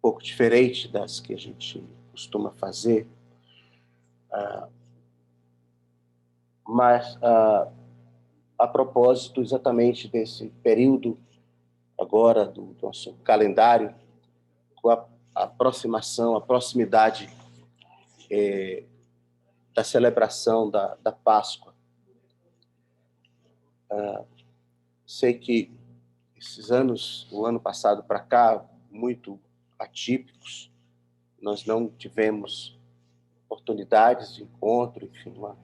pouco diferente das que a gente costuma fazer, mas a propósito exatamente desse período agora do nosso calendário, com a aproximação, a proximidade da celebração da Páscoa. Sei que esses anos, o ano passado para cá, muito atípicos, nós não tivemos oportunidades de encontro, enfim, uma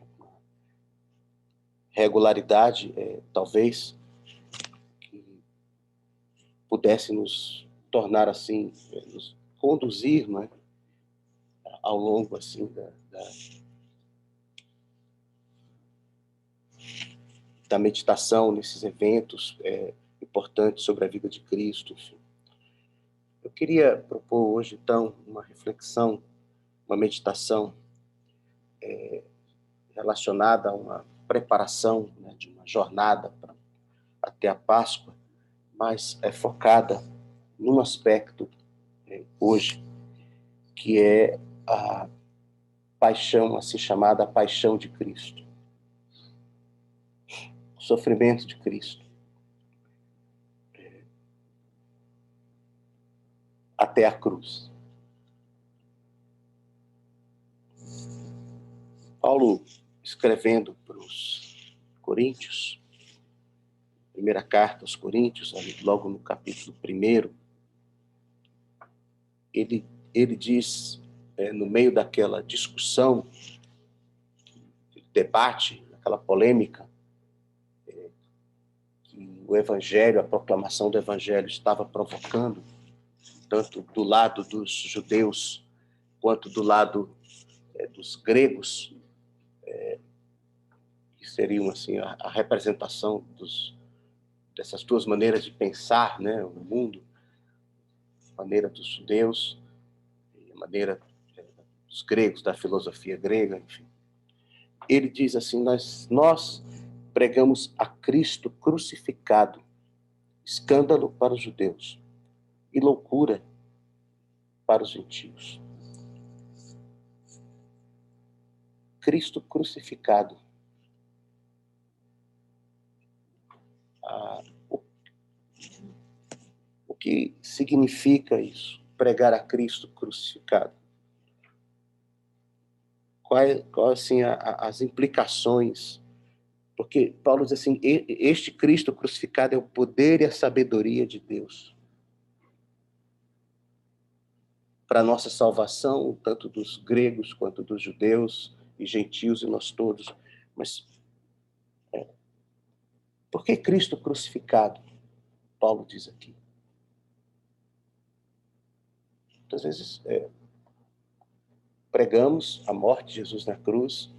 regularidade, talvez, que pudesse nos tornar assim, nos conduzir, né, ao longo assim da meditação nesses eventos importantes sobre a vida de Cristo. Enfim. Eu queria propor hoje, então, uma reflexão, uma meditação relacionada a uma preparação, né, de uma jornada até a Páscoa, mas focada num aspecto hoje, que é a paixão, assim chamada paixão de Cristo. O sofrimento de Cristo. Até a cruz. Paulo, escrevendo para os Coríntios, primeira carta aos Coríntios, logo no capítulo 1, ele diz, no meio daquela discussão, debate, aquela polêmica, que o Evangelho, a proclamação do Evangelho estava provocando, tanto do lado dos judeus quanto do lado dos gregos, que seriam assim a representação dessas duas maneiras de pensar, né, o mundo, a maneira dos judeus e a maneira dos gregos, da filosofia grega, enfim. Ele diz assim: nós pregamos a Cristo crucificado, escândalo para os judeus e loucura para os gentios. Cristo crucificado. O que significa isso? Pregar a Cristo crucificado. Quais assim, as implicações? Porque Paulo diz assim: este Cristo crucificado é o poder e a sabedoria de Deus para a nossa salvação, tanto dos gregos quanto dos judeus e gentios e nós todos. Mas por que Cristo crucificado? Paulo diz aqui. Muitas vezes pregamos a morte de Jesus na cruz,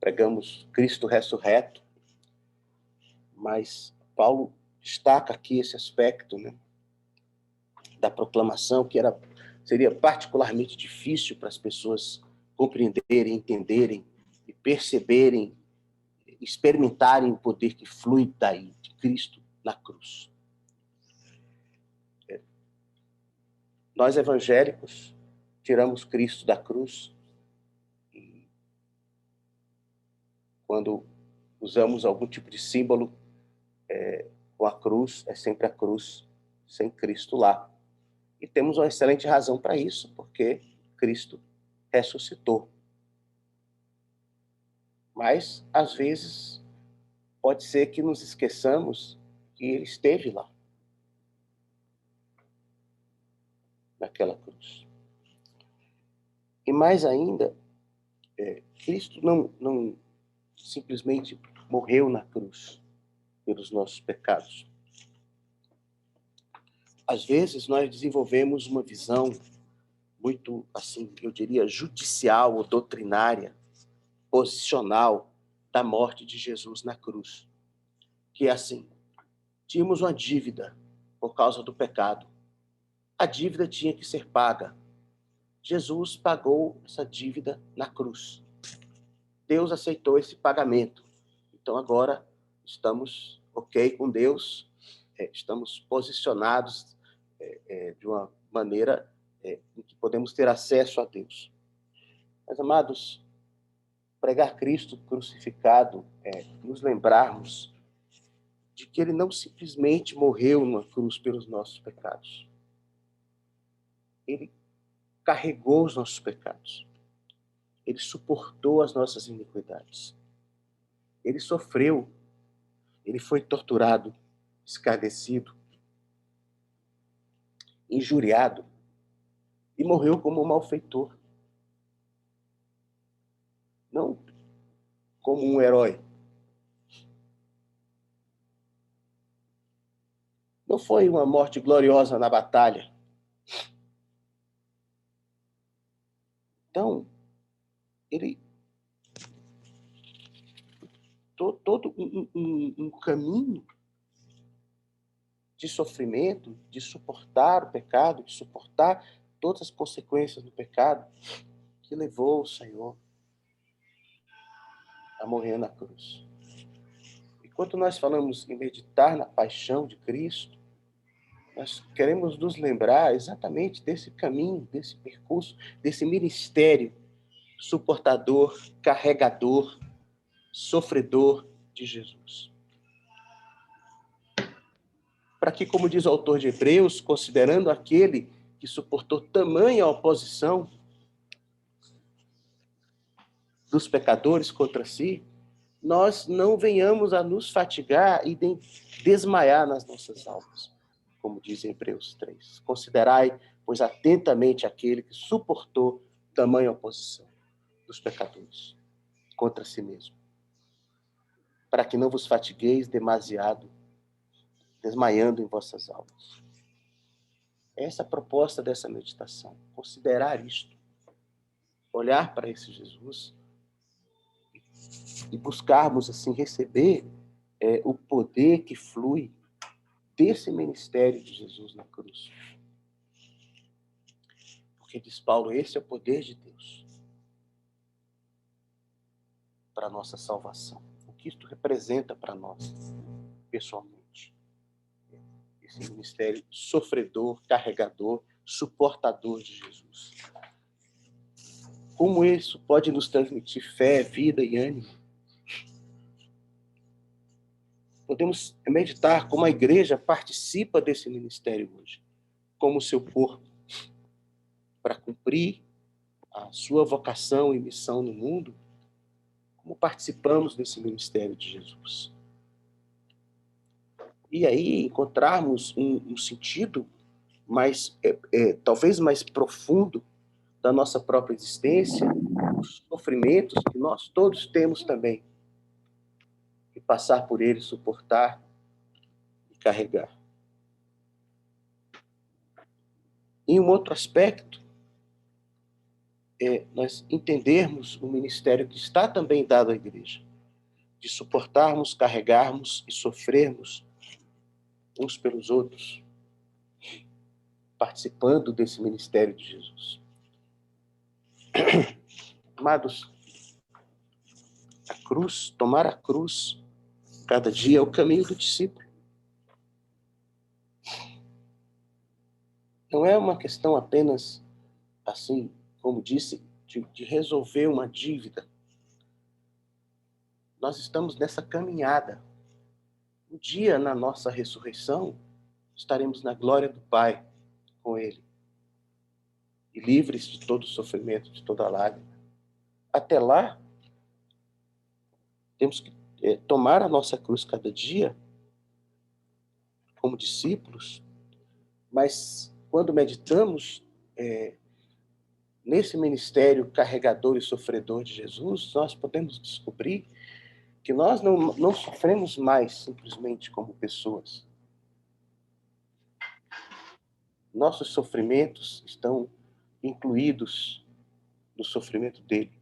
pregamos Cristo ressurreto, mas Paulo destaca aqui esse aspecto, né, da proclamação, que seria particularmente difícil para as pessoas compreenderem, entenderem e perceberem, experimentarem o poder que flui daí, de Cristo na cruz. Nós evangélicos tiramos Cristo da cruz e quando usamos algum tipo de símbolo com a cruz, é sempre a cruz sem Cristo lá. E temos uma excelente razão para isso, porque Cristo ressuscitou. Mas, às vezes, pode ser que nos esqueçamos que ele esteve lá, naquela cruz. E mais ainda, Cristo não simplesmente morreu na cruz pelos nossos pecados. Às vezes, nós desenvolvemos uma visão muito, assim, eu diria, judicial ou doutrinária, posicional da morte de Jesus na cruz. Que é assim: tínhamos uma dívida por causa do pecado. A dívida tinha que ser paga. Jesus pagou essa dívida na cruz. Deus aceitou esse pagamento. Então agora estamos ok com Deus, estamos posicionados de uma maneira em que podemos ter acesso a Deus. Mas, amados, pregar Cristo crucificado é nos lembrarmos de que ele não simplesmente morreu numa cruz pelos nossos pecados. Ele carregou os nossos pecados. Ele suportou as nossas iniquidades. Ele sofreu. Ele foi torturado, escarnecido, injuriado e morreu como um malfeitor. Não como um herói. Não foi uma morte gloriosa na batalha. Então, ele todo um caminho de sofrimento, de suportar o pecado, de suportar todas as consequências do pecado, que levou o Senhor a morrer na cruz. E quando nós falamos em meditar na paixão de Cristo, nós queremos nos lembrar exatamente desse caminho, desse percurso, desse ministério suportador, carregador, sofredor de Jesus. Para que, como diz o autor de Hebreus, considerando aquele que suportou tamanha oposição dos pecadores contra si, nós não venhamos a nos fatigar e desmaiar nas nossas almas, como diz em Hebreus 3. Considerai, pois, atentamente aquele que suportou tamanha oposição dos pecadores contra si mesmo, para que não vos fatigueis demasiado, desmaiando em vossas almas. Essa é a proposta dessa meditação, considerar isto, olhar para esse Jesus e buscarmos, assim, receber o poder que flui desse ministério de Jesus na cruz. Porque, diz Paulo, esse é o poder de Deus para a nossa salvação. O que isto representa para nós, pessoalmente. Esse ministério sofredor, carregador, suportador de Jesus. Como isso pode nos transmitir fé, vida e ânimo? Podemos meditar como a igreja participa desse ministério hoje, como seu corpo, para cumprir a sua vocação e missão no mundo, como participamos desse ministério de Jesus. E aí encontrarmos um sentido mais, talvez mais profundo da nossa própria existência, os sofrimentos que nós todos temos também, e passar por eles, suportar e carregar. Em um outro aspecto, nós entendermos o ministério que está também dado à igreja, de suportarmos, carregarmos e sofrermos uns pelos outros, participando desse ministério de Jesus. Amados, a cruz, tomar a cruz cada dia é o caminho do discípulo. Não é uma questão apenas, assim, como disse, de resolver uma dívida. Nós estamos nessa caminhada. Um dia, na nossa ressurreição, estaremos na glória do Pai com Ele. E livres de todo sofrimento, de toda lágrima. Até lá, temos que tomar a nossa cruz cada dia, como discípulos, mas quando meditamos nesse ministério carregador e sofredor de Jesus, nós podemos descobrir que nós não sofremos mais simplesmente como pessoas. Nossos sofrimentos estão incluídos no sofrimento dele.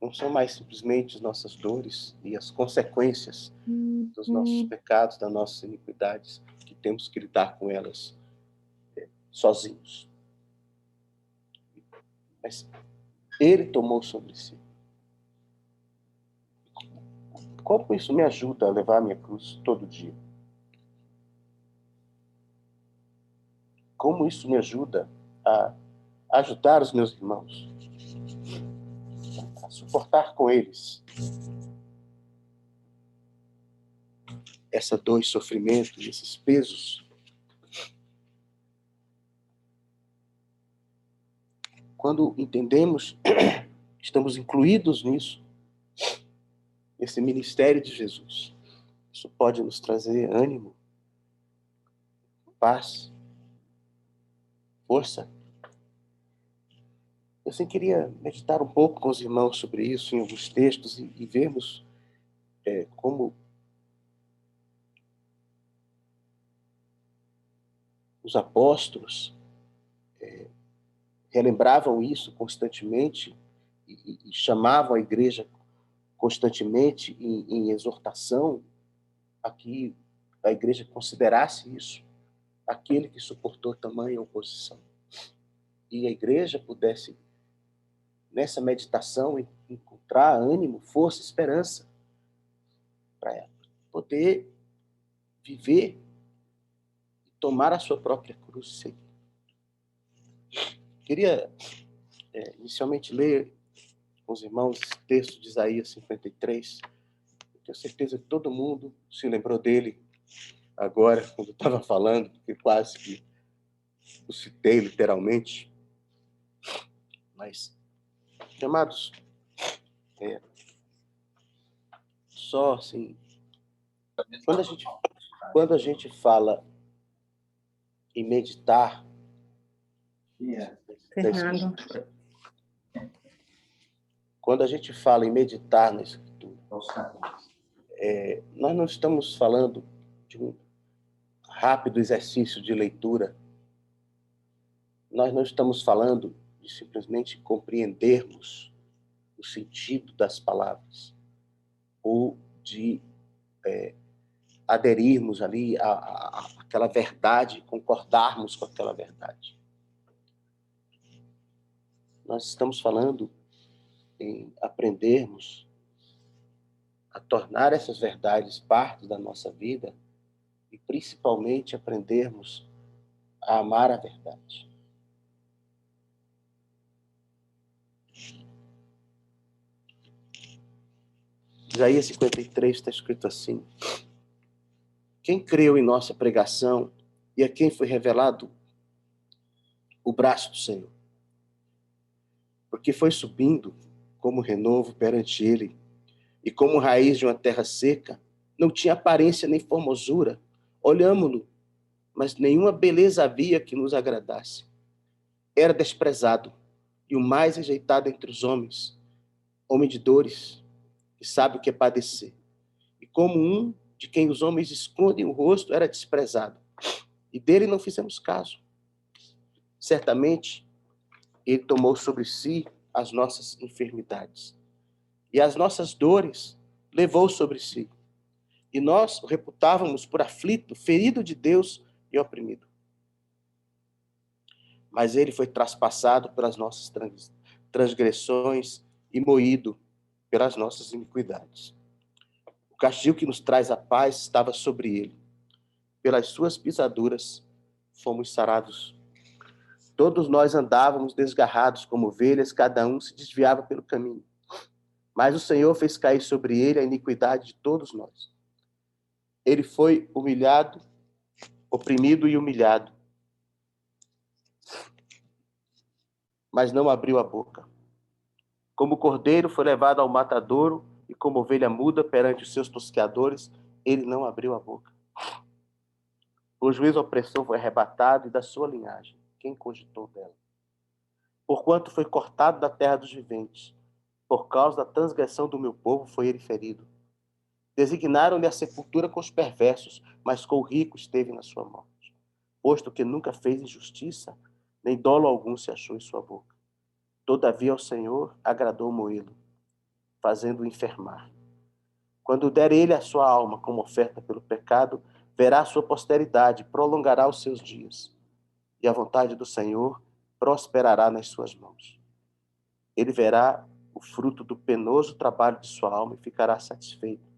Não são mais simplesmente as nossas dores e as consequências dos nossos pecados, das nossas iniquidades, que temos que lidar com elas sozinhos. Mas ele tomou sobre si. Como isso me ajuda a levar a minha cruz todo dia? como isso me ajuda a ajudar os meus irmãos, a suportar com eles essa dor e sofrimento, esses pesos. Quando entendemos, estamos incluídos nisso, nesse ministério de Jesus. Isso pode nos trazer ânimo, paz, força. Eu sempre queria meditar um pouco com os irmãos sobre isso, em alguns textos, e vermos como os apóstolos relembravam isso constantemente e chamavam a igreja constantemente em exortação a que a igreja considerasse isso, aquele que suportou tamanha oposição. E a igreja pudesse, nessa meditação, encontrar ânimo, força, esperança para poder viver e tomar a sua própria cruz e seguir. Queria inicialmente ler com os irmãos esse texto de Isaías 53. Eu tenho certeza que todo mundo se lembrou dele agora, quando estava falando, porque quase que o citei literalmente. Mas, amados, só assim, quando a gente fala em meditar, Fernando. Quando a gente fala em meditar na Escritura, nós não estamos falando de um rápido exercício de leitura. Nós não estamos falando de simplesmente compreendermos o sentido das palavras ou de aderirmos ali àquela verdade, concordarmos com aquela verdade. Nós estamos falando em aprendermos a tornar essas verdades parte da nossa vida e, principalmente, aprendermos a amar a verdade. Isaías 53 está escrito assim: quem creu em nossa pregação e a quem foi revelado o braço do Senhor? Porque foi subindo como renovo perante ele, e como raiz de uma terra seca, não tinha aparência nem formosura. Olhámo-lo, mas nenhuma beleza havia que nos agradasse. Era desprezado, e o mais rejeitado entre os homens, homem de dores, que sabe o que é padecer. E como um de quem os homens escondem o rosto, era desprezado. E dele não fizemos caso. Certamente, ele tomou sobre si as nossas enfermidades. E as nossas dores levou sobre si. E nós o reputávamos por aflito, ferido de Deus e oprimido. Mas ele foi traspassado pelas nossas transgressões e moído pelas nossas iniquidades. O castigo que nos traz a paz estava sobre ele. Pelas suas pisaduras fomos sarados. Todos nós andávamos desgarrados como ovelhas, cada um se desviava pelo caminho. Mas o Senhor fez cair sobre ele a iniquidade de todos nós. Ele foi humilhado, oprimido e humilhado, mas não abriu a boca. Como cordeiro foi levado ao matadouro, e como ovelha muda perante os seus tosqueadores, ele não abriu a boca. O juiz opressor foi arrebatado, e da sua linhagem, quem cogitou dela? Porquanto foi cortado da terra dos viventes, por causa da transgressão do meu povo foi ele ferido. Designaram-lhe a sepultura com os perversos, mas com o rico esteve na sua morte. Posto que nunca fez injustiça, nem dolo algum se achou em sua boca. Todavia ao Senhor agradou moê-lo, fazendo-o enfermar. Quando der ele a sua alma como oferta pelo pecado, verá a sua posteridade, prolongará os seus dias. E a vontade do Senhor prosperará nas suas mãos. Ele verá o fruto do penoso trabalho de sua alma e ficará satisfeito.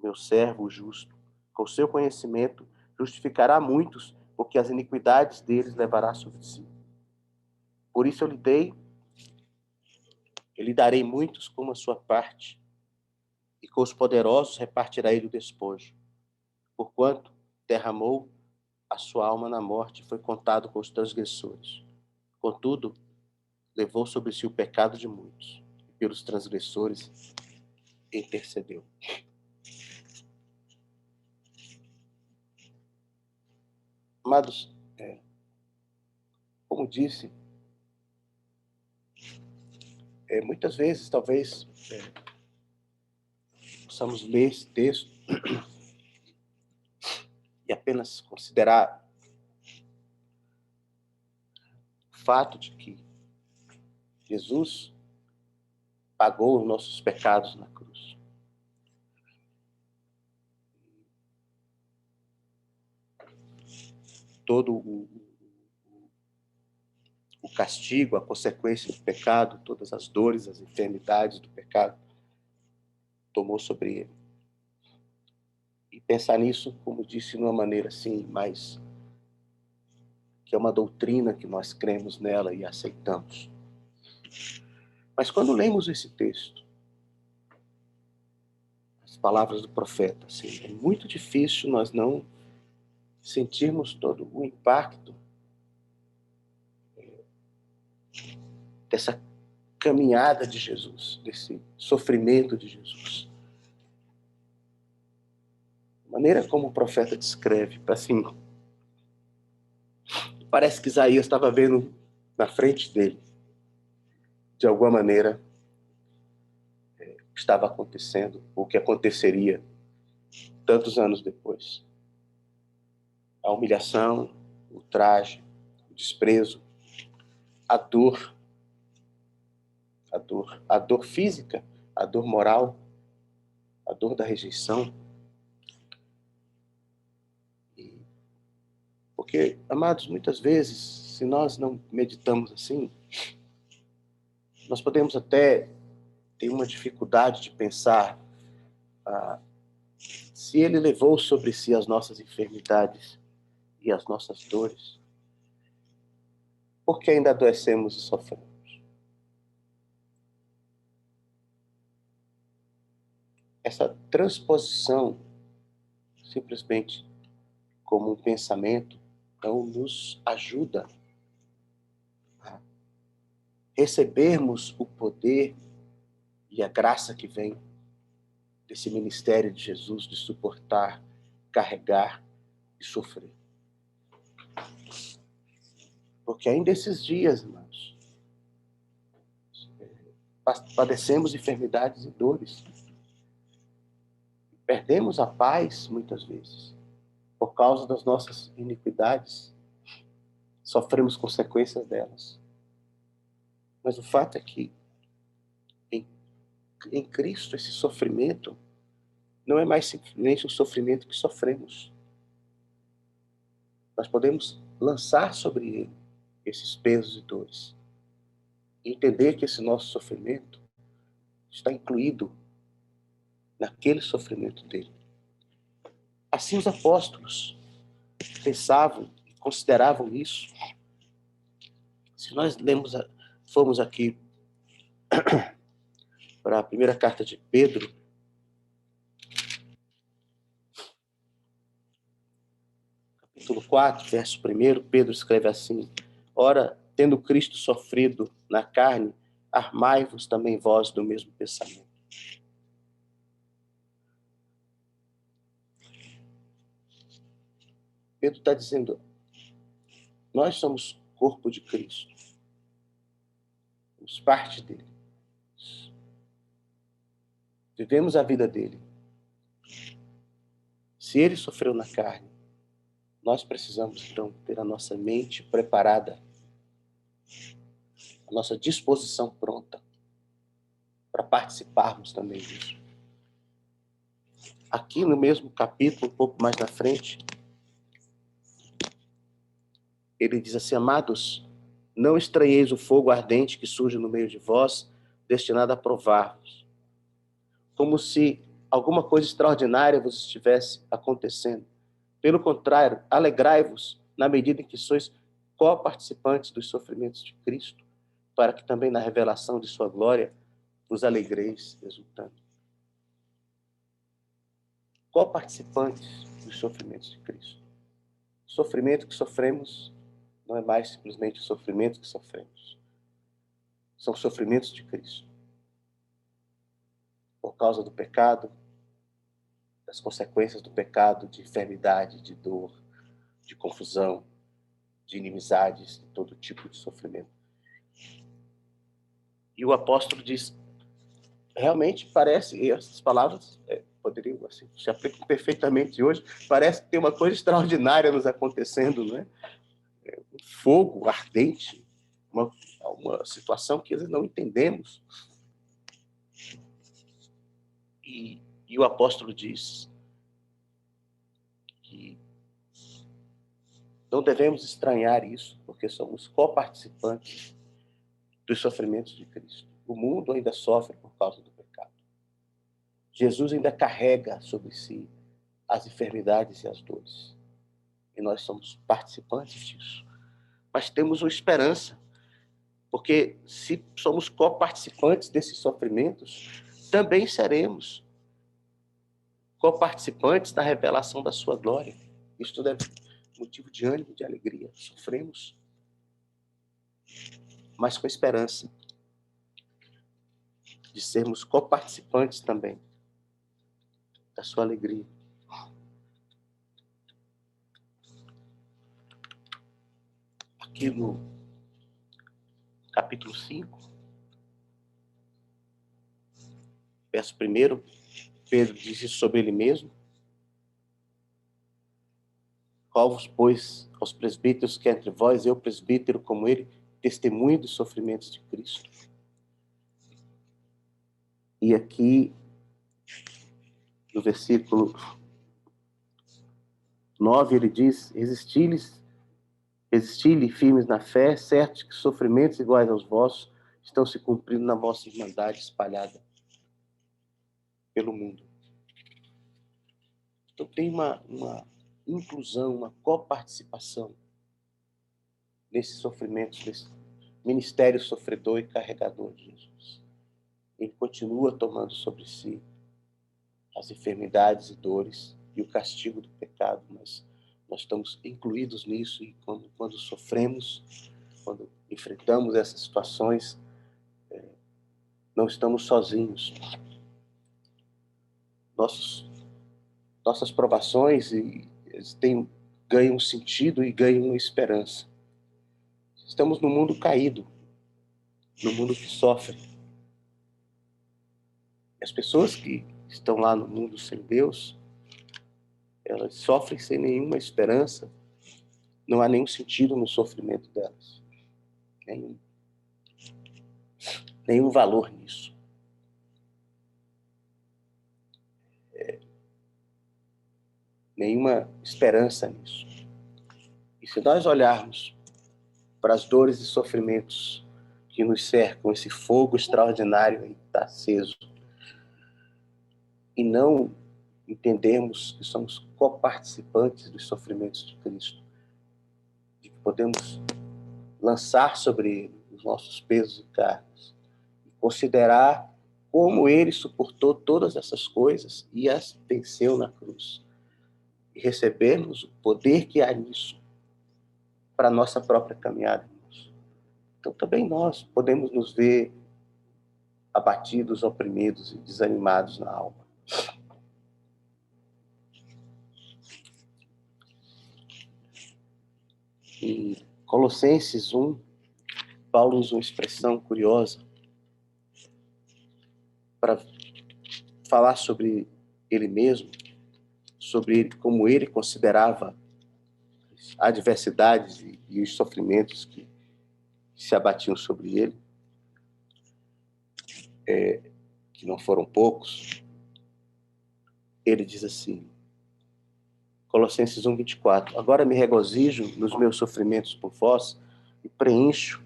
Meu servo, o justo, com seu conhecimento, justificará muitos, porque as iniquidades deles levará sobre si. Por isso eu lhe darei muitos como a sua parte, e com os poderosos repartirá ele o despojo. Porquanto derramou a sua alma na morte, foi contado com os transgressores. Contudo, levou sobre si o pecado de muitos, e pelos transgressores intercedeu. Amados, como disse, muitas vezes, talvez, possamos ler esse texto e apenas considerar o fato de que Jesus pagou os nossos pecados na cruz. Todo o castigo, a consequência do pecado, todas as dores, as enfermidades do pecado, tomou sobre ele. E pensar nisso, como disse, de uma maneira assim, mais que é uma doutrina que nós cremos nela e aceitamos. Mas quando lemos esse texto, as palavras do profeta, assim, é muito difícil nós não sentirmos todo o impacto dessa caminhada de Jesus, desse sofrimento de Jesus. A maneira como o profeta descreve, assim, parece que Isaías estava vendo na frente dele, de alguma maneira, o que estava acontecendo, o que aconteceria tantos anos depois. A humilhação, o ultraje, o desprezo, a dor física, a dor moral, a dor da rejeição. Porque, amados, muitas vezes, se nós não meditamos assim, nós podemos até ter uma dificuldade de pensar se ele levou sobre si as nossas enfermidades e as nossas dores, por que ainda adoecemos e sofremos? Essa transposição, simplesmente como um pensamento, não nos ajuda a recebermos o poder e a graça que vem desse ministério de Jesus, de suportar, carregar e sofrer. Porque ainda esses dias, irmãos, padecemos enfermidades e dores. Perdemos a paz, muitas vezes, por causa das nossas iniquidades. Sofremos consequências delas. Mas o fato é que, em Cristo, esse sofrimento não é mais simplesmente um sofrimento que sofremos. Nós podemos lançar sobre ele esses pesos e dores. E entender que esse nosso sofrimento está incluído naquele sofrimento dele. Assim os apóstolos pensavam e consideravam isso. Se nós formos aqui para a primeira carta de Pedro, capítulo 4, verso 1, Pedro escreve assim: Ora, tendo Cristo sofrido na carne, armai-vos também vós do mesmo pensamento. Pedro está dizendo, nós somos corpo de Cristo. Somos parte dele. Vivemos a vida dele. Se ele sofreu na carne, nós precisamos, então, ter a nossa mente preparada, a nossa disposição pronta para participarmos também disso. Aqui no mesmo capítulo, um pouco mais na frente, ele diz assim, amados, não estranheis o fogo ardente que surge no meio de vós, destinado a provar-vos, como se alguma coisa extraordinária vos estivesse acontecendo. Pelo contrário, alegrai-vos na medida em que sois co-participantes dos sofrimentos de Cristo, para que também na revelação de sua glória vos alegreis exultando. Co-participantes dos sofrimentos de Cristo. O sofrimento que sofremos não é mais simplesmente o sofrimento que sofremos. São sofrimentos de Cristo. Por causa do pecado, das consequências do pecado, de enfermidade, de dor, de confusão, de inimizades, de todo tipo de sofrimento. E o apóstolo diz, realmente parece, e essas palavras poderiam, assim, se aplicam perfeitamente hoje, parece que tem uma coisa extraordinária nos acontecendo, não é? Um fogo ardente, uma situação que às vezes não entendemos. E o apóstolo diz que não devemos estranhar isso, porque somos co-participantes dos sofrimentos de Cristo. O mundo ainda sofre por causa do pecado. Jesus ainda carrega sobre si as enfermidades e as dores. E nós somos participantes disso. Mas temos uma esperança, porque se somos co-participantes desses sofrimentos, também seremos co-participantes da revelação da sua glória. Isso tudo é motivo de ânimo, de alegria. Sofremos, mas com esperança de sermos co-participantes também da sua alegria. Aqui no capítulo 5, verso 1, Pedro diz isso sobre ele mesmo. Qual-vos, pois, aos presbíteros que entre vós, eu presbítero como ele, testemunho dos sofrimentos de Cristo. E aqui, no versículo 9, ele diz, resisti-lhe firmes na fé, certos que sofrimentos iguais aos vossos estão se cumprindo na vossa irmandade espalhada pelo mundo. Então tem uma inclusão, uma coparticipação nesses sofrimentos, nesse ministério sofredor e carregador de Jesus. Ele continua tomando sobre si as enfermidades e dores e o castigo do pecado, mas nós estamos incluídos nisso e quando sofremos, quando enfrentamos essas situações, não estamos sozinhos. Nossas provações ganham sentido e ganham uma esperança. Estamos no mundo caído, no mundo que sofre. As pessoas que estão lá no mundo sem Deus, elas sofrem sem nenhuma esperança, não há nenhum sentido no sofrimento delas. Nenhum valor nisso. Nenhuma esperança nisso. E se nós olharmos para as dores e sofrimentos que nos cercam, esse fogo extraordinário que está aceso, e não entendermos que somos coparticipantes dos sofrimentos de Cristo, de que podemos lançar sobre ele os nossos pesos e cargas, e considerar como ele suportou todas essas coisas e as venceu na cruz, e recebermos o poder que há nisso para a nossa própria caminhada. Então também nós podemos nos ver abatidos, oprimidos e desanimados na alma. Em Colossenses 1, Paulo usa uma expressão curiosa para falar sobre ele mesmo, sobre ele, como ele considerava a adversidade e os sofrimentos que se abatiam sobre ele, que não foram poucos. Ele diz assim, Colossenses 1, 24, agora me regozijo nos meus sofrimentos por vós e preencho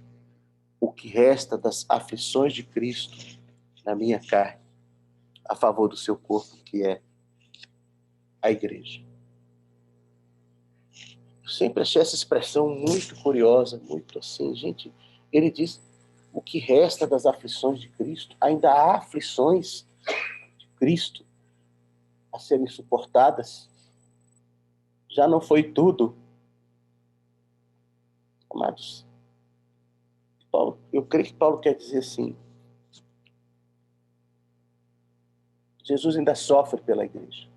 o que resta das aflições de Cristo na minha carne, a favor do seu corpo, que é a igreja. Eu sempre achei essa expressão muito curiosa, muito assim, gente. Ele diz, o que resta das aflições de Cristo, ainda há aflições de Cristo a serem suportadas. Já não foi tudo. Amados, Paulo, eu creio que Paulo quer dizer assim, Jesus ainda sofre pela igreja,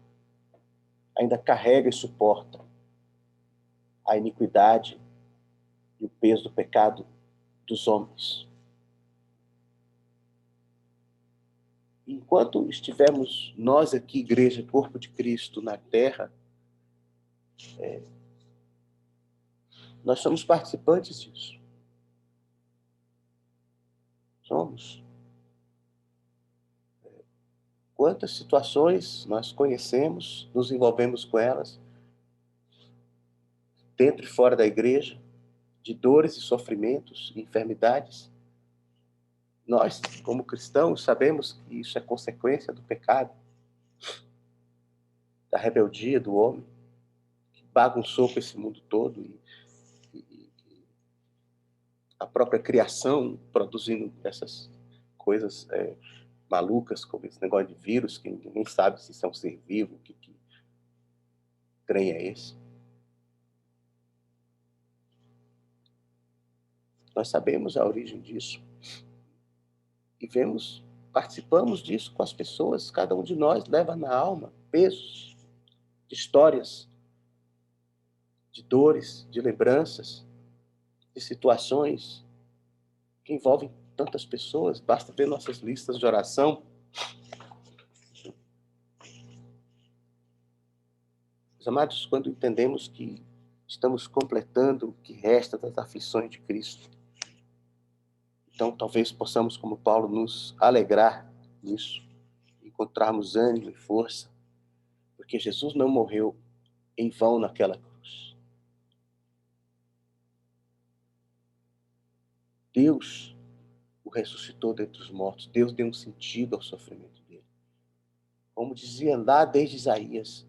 ainda carrega e suporta a iniquidade e o peso do pecado dos homens. Enquanto estivermos nós aqui, igreja, corpo de Cristo, na terra, nós somos participantes disso. Somos. Quantas situações nós conhecemos, nos envolvemos com elas, dentro e fora da igreja, de dores e sofrimentos e enfermidades. Nós, como cristãos, sabemos que isso é consequência do pecado, da rebeldia do homem, que bagunçou com esse mundo todo e a própria criação produzindo essas coisas malucas, como esse negócio de vírus, que ninguém sabe se isso é um ser vivo, que trem é esse. Nós sabemos a origem disso. E vemos, participamos disso com as pessoas, cada um de nós leva na alma pesos de histórias, de dores, de lembranças, de situações que envolvem tantas pessoas. Basta ver nossas listas de oração. Meus amados, quando entendemos que estamos completando o que resta das aflições de Cristo, então talvez possamos, como Paulo, nos alegrar nisso, encontrarmos ânimo e força, porque Jesus não morreu em vão naquela cruz. Deus o ressuscitou dentre os mortos. Deus deu um sentido ao sofrimento dele. Como dizia lá desde Isaías,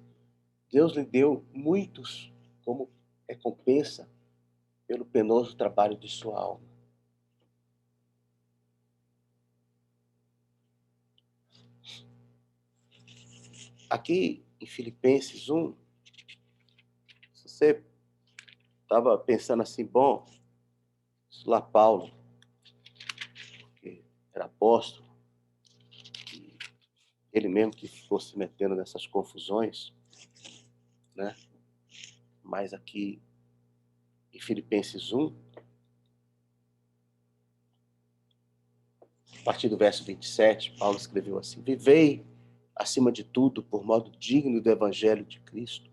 Deus lhe deu muitos como recompensa pelo penoso trabalho de sua alma. Aqui em Filipenses 1, se você estava pensando assim, bom, isso lá Paulo, que era apóstolo, e ele mesmo que ficou se metendo nessas confusões, né? Mas aqui em Filipenses 1, a partir do verso 27, Paulo escreveu assim: vivei, acima de tudo, por modo digno do evangelho de Cristo,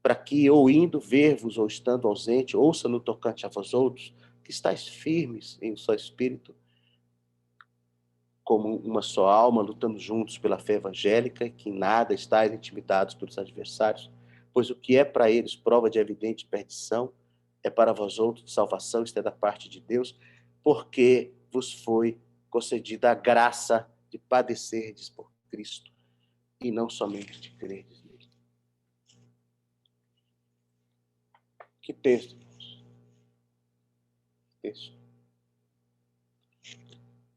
para que, ou indo ver-vos, ou estando ausente, ouça no tocante a vós outros, que estáis firmes em um só espírito, como uma só alma, lutando juntos pela fé evangélica, que em nada estáis intimidados pelos adversários, pois o que é para eles prova de evidente perdição, é para vós outros de salvação, isto é da parte de Deus, porque vos foi concedida a graça de padecerdes por Cristo, e não somente de crerdes nele. Que texto, irmãos? Texto.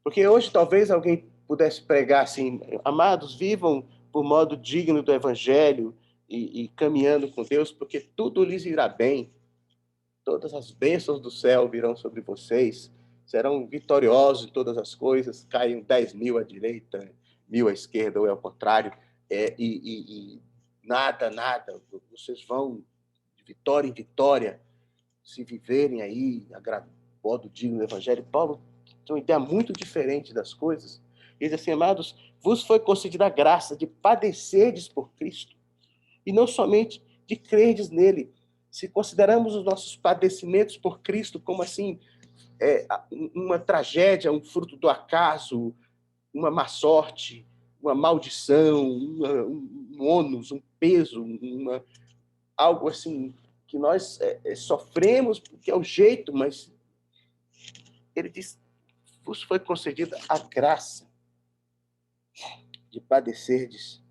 Porque hoje talvez alguém pudesse pregar assim, amados, vivam por modo digno do evangelho e caminhando com Deus, porque tudo lhes irá bem. Todas as bênçãos do céu virão sobre vocês, serão vitoriosos em todas as coisas, caiam 10.000 à direita, 1.000 à esquerda, ou é ao contrário, e nada, vocês vão de vitória em vitória, se viverem aí, modo digno do evangelho. Paulo tem uma ideia muito diferente das coisas. Ele diz assim, amados, vos foi concedida a graça de padecerdes por Cristo, e não somente de crerdes nele. Se consideramos os nossos padecimentos por Cristo como assim, uma tragédia, um fruto do acaso, uma má sorte, uma maldição, um ônus, um peso, algo assim que nós sofremos porque é o jeito, mas ele diz, vos foi concedida a graça de padecerdes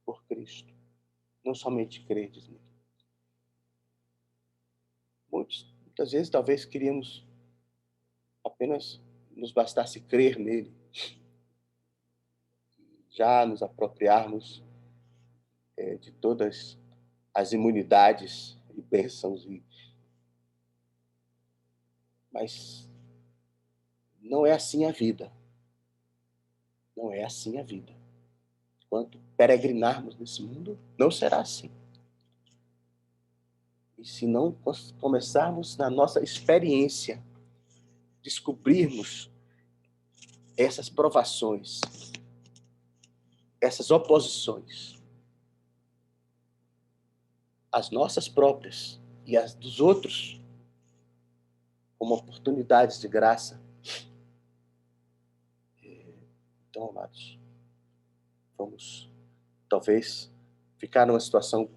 por Cristo, não somente crerdes nele. Muitas vezes, talvez, queríamos apenas nos bastasse crer nele, já nos apropriarmos de todas as imunidades e bênçãos, mas não é assim a vida. Não é assim a vida. Enquanto peregrinarmos nesse mundo, não será assim. E se não começarmos na nossa experiência, descobrirmos essas provações, essas oposições, as nossas próprias e as dos outros, como oportunidades de graça, então, amados, vamos talvez ficar numa situação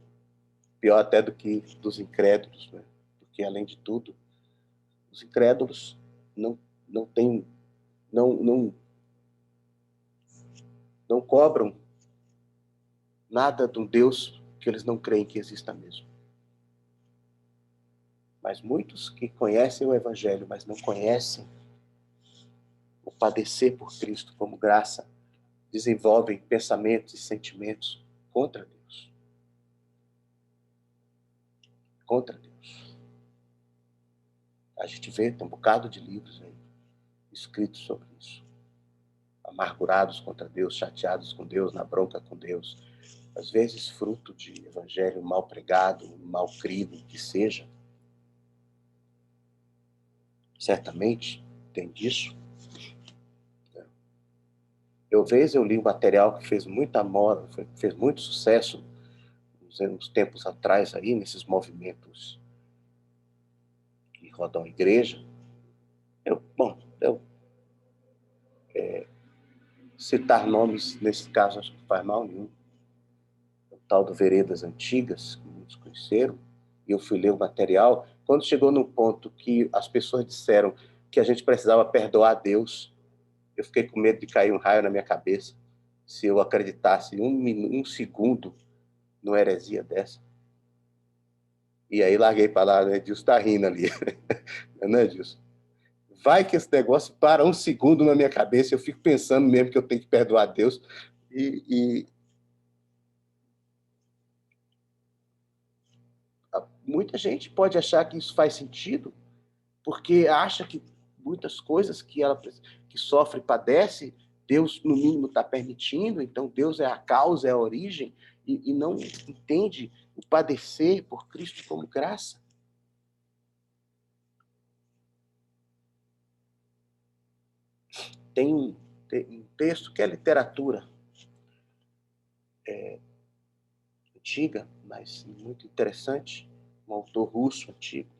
pior até do que dos incrédulos, né? Porque, além de tudo, os incrédulos não têm, não, não, não cobram nada de um Deus que eles não creem que exista mesmo. Mas muitos que conhecem o Evangelho, mas não conhecem o padecer por Cristo como graça, desenvolvem pensamentos e sentimentos contra Deus. Contra Deus. A gente vê, tem um bocado de livros aí escritos sobre isso. Amargurados contra Deus, chateados com Deus, na bronca com Deus. Às vezes fruto de evangelho mal pregado, mal crido, que seja. Certamente tem disso. Eu li um material que fez muita moda, fez muito sucesso uns tempos atrás aí, nesses movimentos que rodam a igreja. Citar nomes, nesse caso, acho que não faz mal nenhum. O tal do Veredas Antigas, que muitos conheceram, e eu fui ler o material. Quando chegou no ponto que as pessoas disseram que a gente precisava perdoar a Deus, eu fiquei com medo de cair um raio na minha cabeça se eu acreditasse um segundo numa heresia dessa. E aí larguei para lá, né? Edilson tá rindo ali. Não é, Edilson? Vai que esse negócio para um segundo na minha cabeça, eu fico pensando mesmo que eu tenho que perdoar a Deus. E muita gente pode achar que isso faz sentido, porque acha que muitas coisas que ela que sofre e padece, Deus, no mínimo, está permitindo, então Deus é a causa, é a origem, e não entende o padecer por Cristo como graça. Tem um texto que é literatura antiga, mas muito interessante, um autor russo antigo,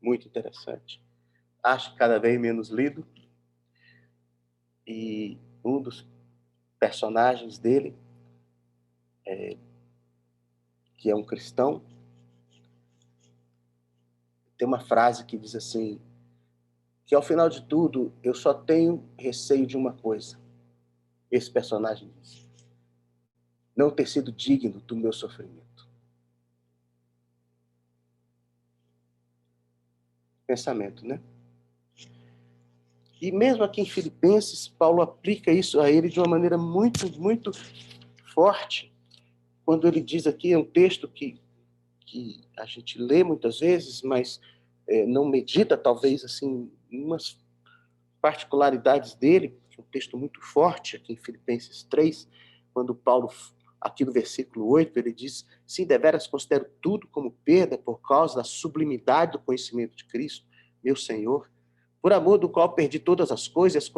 muito interessante. Acho que cada vez menos lido, e um dos personagens dele, que é um cristão, tem uma frase que diz assim, que ao final de tudo, eu só tenho receio de uma coisa. Esse personagem diz, não ter sido digno do meu sofrimento. Pensamento, né? E mesmo aqui em Filipenses, Paulo aplica isso a ele de uma maneira muito, muito forte. Quando ele diz aqui, é um texto que a gente lê muitas vezes, mas não medita, talvez, assim, em umas particularidades dele, que é um texto muito forte aqui em Filipenses 3, quando Paulo, aqui no versículo 8, ele diz, sim, deveras considero tudo como perda por causa da sublimidade do conhecimento de Cristo, meu Senhor, por amor do qual perdi todas as coisas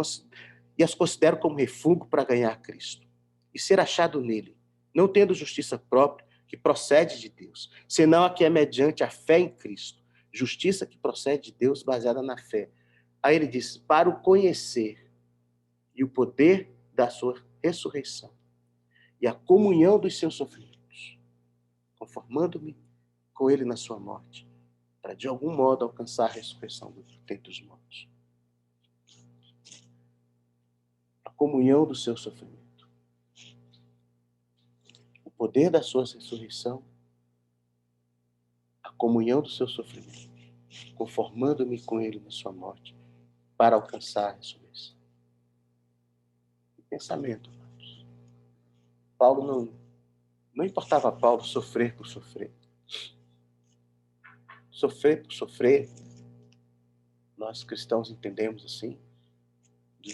e as considero como refúgio para ganhar Cristo e ser achado nele, não tendo justiça própria que procede de Deus, senão a que é mediante a fé em Cristo, justiça que procede de Deus baseada na fé. Aí ele diz, para o conhecer e o poder da sua ressurreição e a comunhão dos seus sofrimentos, conformando-me com ele na sua morte, para de algum modo alcançar a ressurreição dentre os mortos. A comunhão do seu sofrimento. O poder da sua ressurreição, a comunhão do seu sofrimento. conformando-me com ele na sua morte, para alcançar a ressurreição. Que pensamento, irmãos. Paulo não importava a Paulo sofrer por sofrer. Sofrer por sofrer, nós cristãos entendemos assim,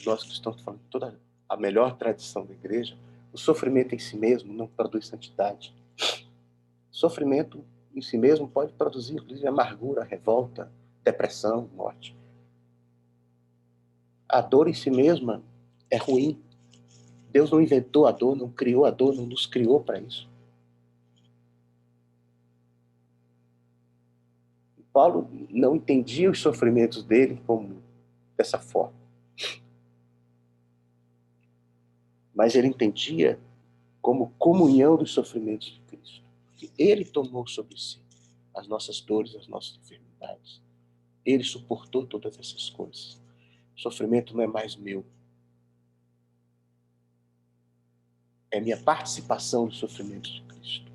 nós cristãos falando toda a melhor tradição da igreja, o sofrimento em si mesmo não produz santidade. Sofrimento em si mesmo pode produzir, inclusive, amargura, revolta, depressão, morte. A dor em si mesma é ruim. Deus não inventou a dor, não criou a dor, não nos criou para isso. Paulo não entendia os sofrimentos dele como dessa forma. Mas ele entendia como comunhão dos sofrimentos de Cristo. Que ele tomou sobre si as nossas dores, as nossas enfermidades. Ele suportou todas essas coisas. O sofrimento não é mais meu. É minha participação nos sofrimentos de Cristo.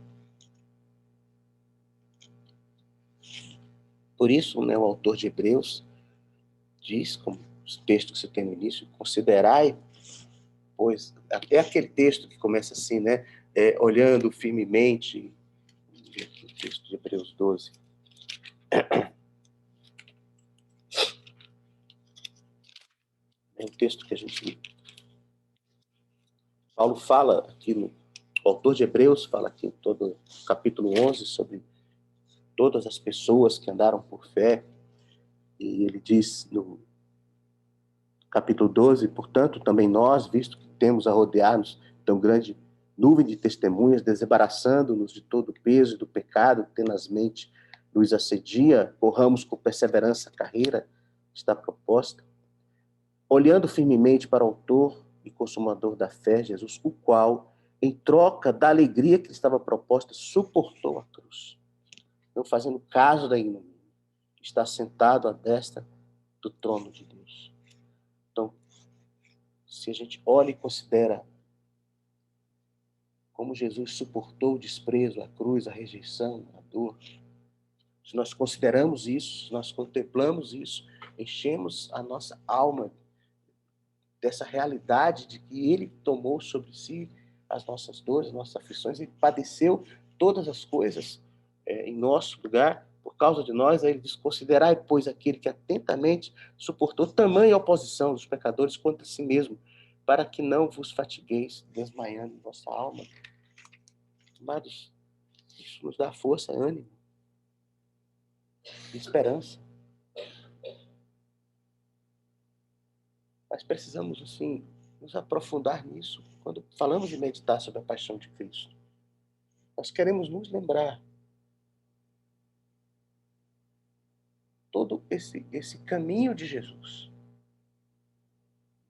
Por isso, o autor de Hebreus diz, como os textos que você tem no início, considerai, pois, é aquele texto que começa assim, né? Olhando firmemente, o texto de Hebreus 12. É um texto que a gente... Paulo fala aqui, o autor de Hebreus fala aqui em todo o capítulo 11 sobre todas as pessoas que andaram por fé, e ele diz no capítulo 12, portanto, também nós, visto que temos a rodear-nos tão grande nuvem de testemunhas, desembaraçando-nos de todo o peso e do pecado que tenazmente nos assedia, corramos com perseverança a carreira que está proposta, olhando firmemente para o autor e consumador da fé, Jesus, o qual, em troca da alegria que lhe estava proposta, suportou a cruz, não fazendo caso da ignomínia, está sentado à destra do trono de Deus. Então, se a gente olha e considera como Jesus suportou o desprezo, a cruz, a rejeição, a dor, se nós consideramos isso, se nós contemplamos isso, enchemos a nossa alma dessa realidade de que ele tomou sobre si as nossas dores, as nossas aflições, ele padeceu todas as coisas em nosso lugar, por causa de nós. Aí ele diz, considerai, pois, aquele que atentamente suportou tamanha oposição dos pecadores contra si mesmo, para que não vos fatigueis, desmaiando em vossa alma. Amados, isso nos dá força, ânimo, esperança. Mas precisamos, assim, nos aprofundar nisso. Quando falamos de meditar sobre a paixão de Cristo, nós queremos nos lembrar todo esse caminho de Jesus,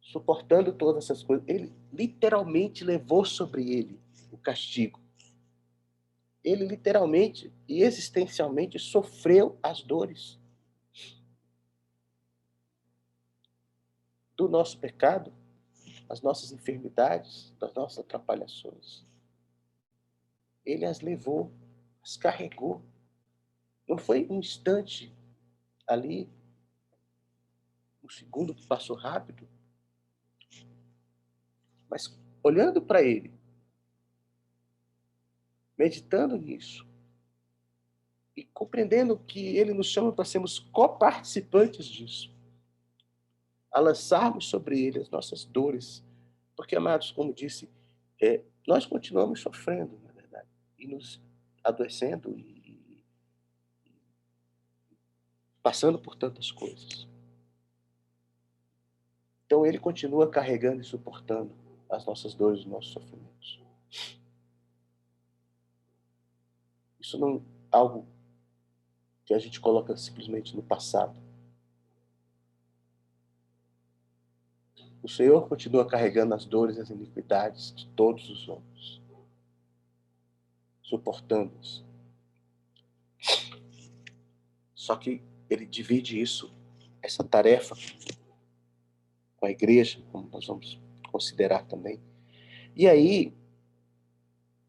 suportando todas essas coisas. Ele literalmente levou sobre ele o castigo. Ele literalmente e existencialmente sofreu as dores do nosso pecado, as nossas enfermidades, das nossas atrapalhações. Ele as levou, as carregou. Não foi um instante ali, um segundo que passou rápido, mas olhando para ele, meditando nisso, e compreendendo que ele nos chama para sermos coparticipantes disso, a lançarmos sobre ele as nossas dores, porque, amados, como disse, nós continuamos sofrendo, na verdade, e nos adoecendo e passando por tantas coisas. Então ele continua carregando e suportando as nossas dores, os nossos sofrimentos. Isso não é algo que a gente coloca simplesmente no passado. O Senhor continua carregando as dores e as iniquidades de todos os homens, suportando-os. Só que ele divide isso, essa tarefa, com a igreja, como nós vamos considerar também. E aí,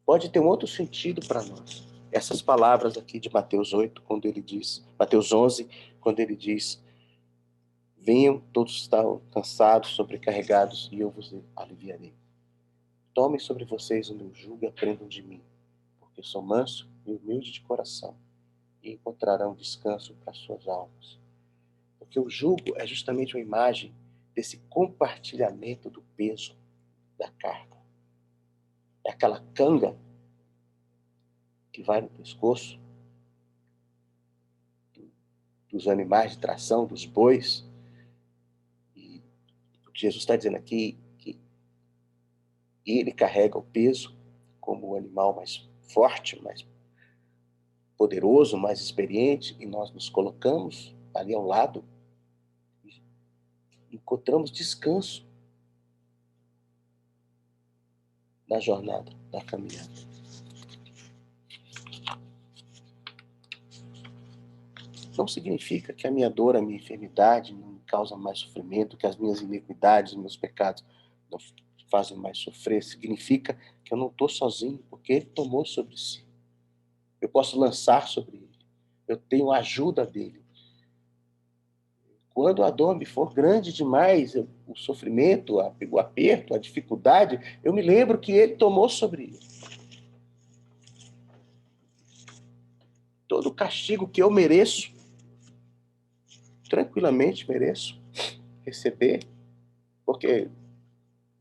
pode ter um outro sentido para nós. essas palavras aqui de Mateus 8, quando ele diz, Mateus 11, quando ele diz: venham todos que estão cansados, sobrecarregados, e eu vos aliviarei. Tomem sobre vocês o meu jugo e aprendam de mim, porque sou manso e humilde de coração, e encontrarão descanso para suas almas. Porque o jugo é justamente uma imagem desse compartilhamento do peso da carga. É aquela canga que vai no pescoço dos animais de tração, dos bois. E o que Jesus está dizendo aqui que ele carrega o peso como o animal mais forte, mais poderoso, mais experiente, e nós nos colocamos ali ao lado e encontramos descanso na jornada, na caminhada. Não significa que a minha dor, a minha enfermidade não me causa mais sofrimento, que as minhas iniquidades, os meus pecados não fazem mais sofrer. Significa que eu não estou sozinho, porque Ele tomou sobre si. Eu posso lançar sobre Ele. Eu tenho a ajuda dEle. Quando a dor me for grande demais, o sofrimento, o aperto, a dificuldade, eu me lembro que Ele tomou sobre Ele. Todo o castigo que eu mereço, tranquilamente mereço receber, porque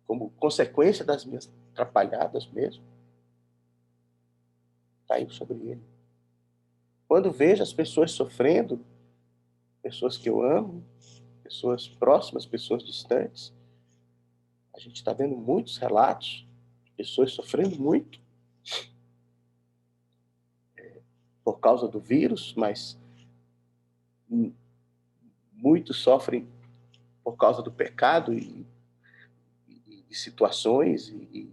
como consequência das minhas atrapalhadas mesmo, caiu sobre ele. Quando vejo as pessoas sofrendo, pessoas que eu amo, pessoas próximas, pessoas distantes, a gente está vendo muitos relatos de pessoas sofrendo muito por causa do vírus, mas muitos sofrem por causa do pecado e situações, e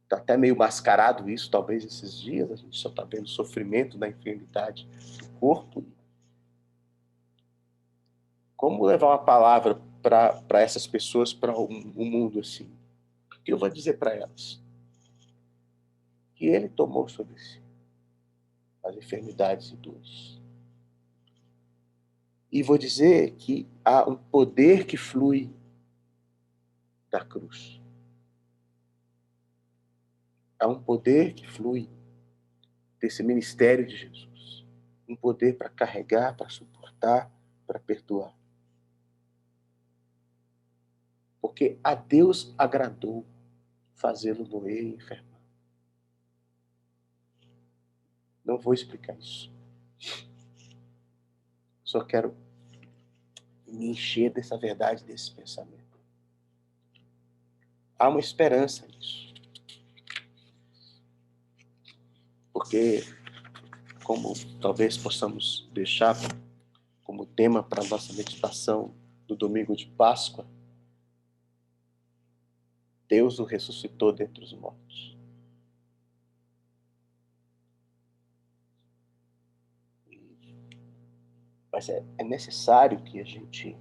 está até meio mascarado isso, talvez, esses dias. A gente só está vendo sofrimento da enfermidade do corpo. Como levar uma palavra para essas pessoas, para o mundo assim? O que eu vou dizer para elas? Que Ele tomou sobre si as enfermidades e dores. E vou dizer que há um poder que flui da cruz. Há um poder que flui desse ministério de Jesus. Um poder para carregar, para suportar, para perdoar. Porque a Deus agradou fazê-lo doer e enfermar. Não vou explicar isso. Só quero me encher dessa verdade, desse pensamento. Há uma esperança nisso. Porque, como talvez possamos deixar como tema para a nossa meditação do domingo de Páscoa, Deus o ressuscitou dentre os mortos. Mas é necessário que a gente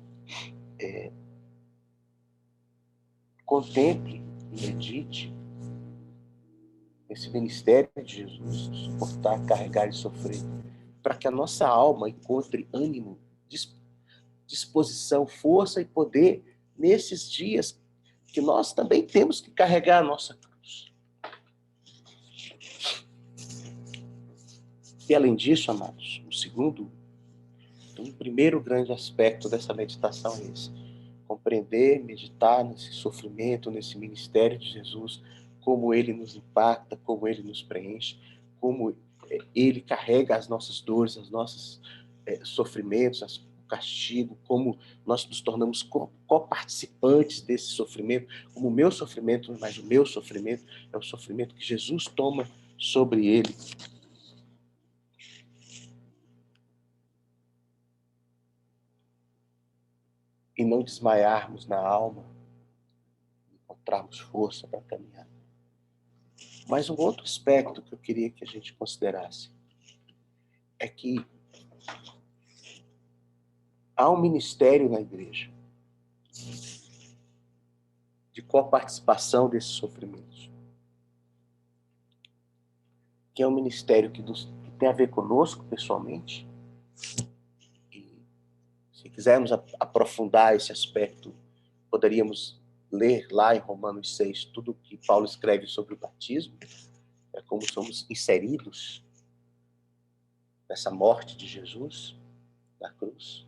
contemple e medite esse ministério de Jesus, suportar, carregar e sofrer, para que a nossa alma encontre ânimo, disposição, força e poder nesses dias que nós também temos que carregar a nossa cruz. E além disso, amados, um primeiro grande aspecto dessa meditação é esse: compreender, meditar nesse sofrimento, nesse ministério de Jesus, como ele nos impacta, como ele nos preenche, como ele carrega as nossas dores, os nossos sofrimentos, o castigo, como nós nos tornamos coparticipantes desse sofrimento, como o meu sofrimento, mas o meu sofrimento é o sofrimento que Jesus toma sobre ele. E não desmaiarmos na alma, encontrarmos força para caminhar. Mas um outro aspecto que eu queria que a gente considerasse é que há um ministério na igreja de coparticipação desses sofrimentos. que é um ministério que tem a ver conosco pessoalmente. E, se quisermos aprofundar esse aspecto, poderíamos ler lá em Romanos 6 tudo que Paulo escreve sobre o batismo, como somos inseridos nessa morte de Jesus na cruz.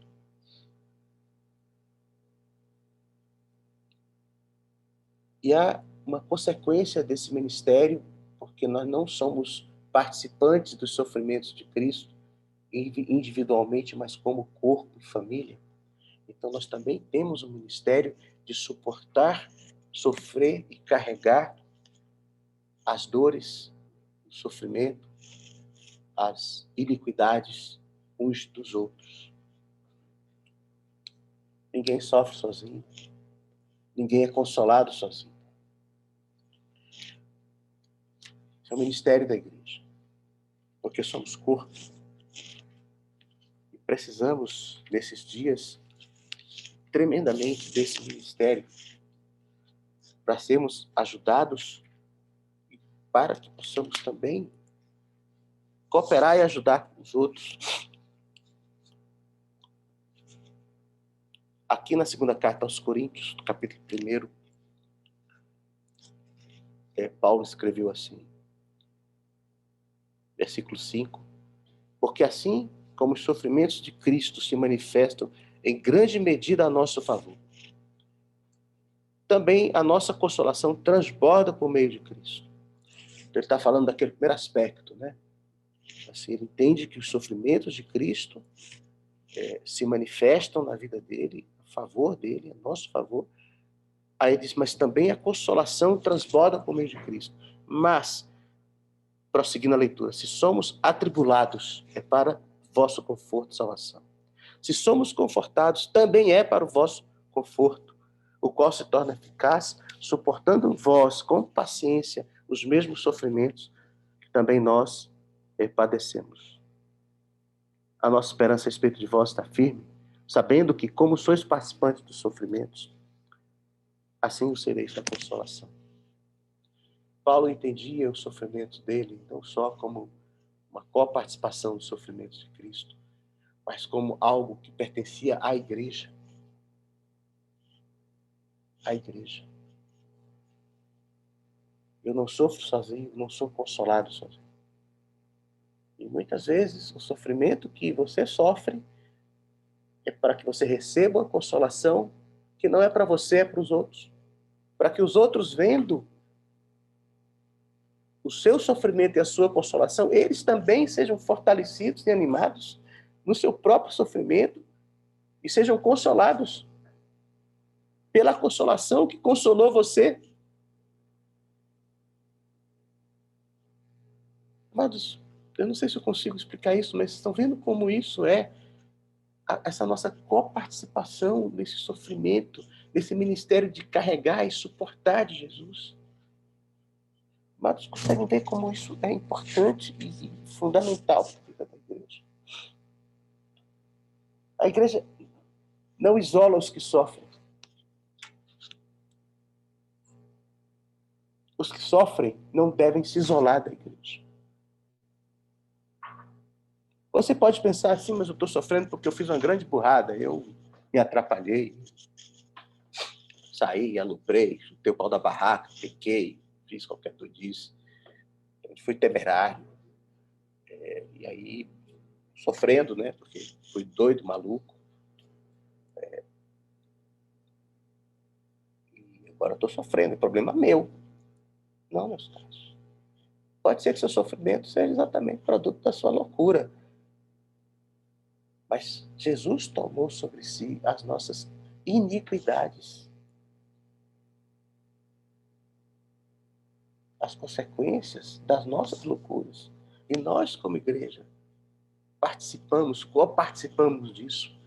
E há uma consequência desse ministério, porque nós não somos participantes dos sofrimentos de Cristo individualmente, mas como corpo e família. Então nós também temos o ministério de suportar, sofrer e carregar as dores, o sofrimento, as iniquidades uns dos outros. Ninguém sofre sozinho. Ninguém é consolado sozinho. Esse é o ministério da igreja. Porque somos corpo. E precisamos, nesses dias, tremendamente desse ministério para sermos ajudados e para que possamos também cooperar e ajudar os outros. Aqui na segunda carta aos Coríntios, capítulo 1, Paulo escreveu assim, versículo 5, porque assim como os sofrimentos de Cristo se manifestam em grande medida a nosso favor, também a nossa consolação transborda por meio de Cristo. Então, ele está falando daquele primeiro aspecto, né? Assim, ele entende que os sofrimentos de Cristo se manifestam na vida dele, a favor dele, a nosso favor. Aí ele diz, mas também a consolação transborda por meio de Cristo. Mas, prosseguindo a leitura, se somos atribulados, é para vosso conforto e salvação. Se somos confortados, também é para o vosso conforto, o qual se torna eficaz, suportando vós com paciência os mesmos sofrimentos que também nós padecemos. A nossa esperança a respeito de vós está firme, sabendo que, como sois participantes dos sofrimentos, assim o sereis da consolação. Paulo entendia os sofrimentos dele não só como uma coparticipação dos sofrimentos de Cristo, mas como algo que pertencia à igreja. À igreja. Eu não sofro sozinho, não sou consolado sozinho. E muitas vezes o sofrimento que você sofre é para que você receba uma consolação que não é para você, é para os outros. Para que os outros, vendo o seu sofrimento e a sua consolação, eles também sejam fortalecidos e animados no seu próprio sofrimento e sejam consolados pela consolação que consolou você. Amados, eu não sei se eu consigo explicar isso, mas estão vendo como isso é essa nossa coparticipação nesse sofrimento, nesse ministério de carregar e suportar de Jesus. Amados, conseguem ver como isso é importante e fundamental para a vida da igreja. A igreja não isola os que sofrem. Os que sofrem não devem se isolar da igreja. Você pode pensar assim, mas eu estou sofrendo porque eu fiz uma grande burrada, eu me atrapalhei, saí, aluprei, chutei o pau da barraca, pequei, fiz qualquer doidice, fui temerário, e aí sofrendo, né, porque fui doido, maluco, e agora estou sofrendo, é problema meu. Não, meus caros. Pode ser que seu sofrimento seja exatamente produto da sua loucura, mas Jesus tomou sobre si as nossas iniquidades, as consequências das nossas loucuras. E nós, como igreja, participamos, coparticipamos disso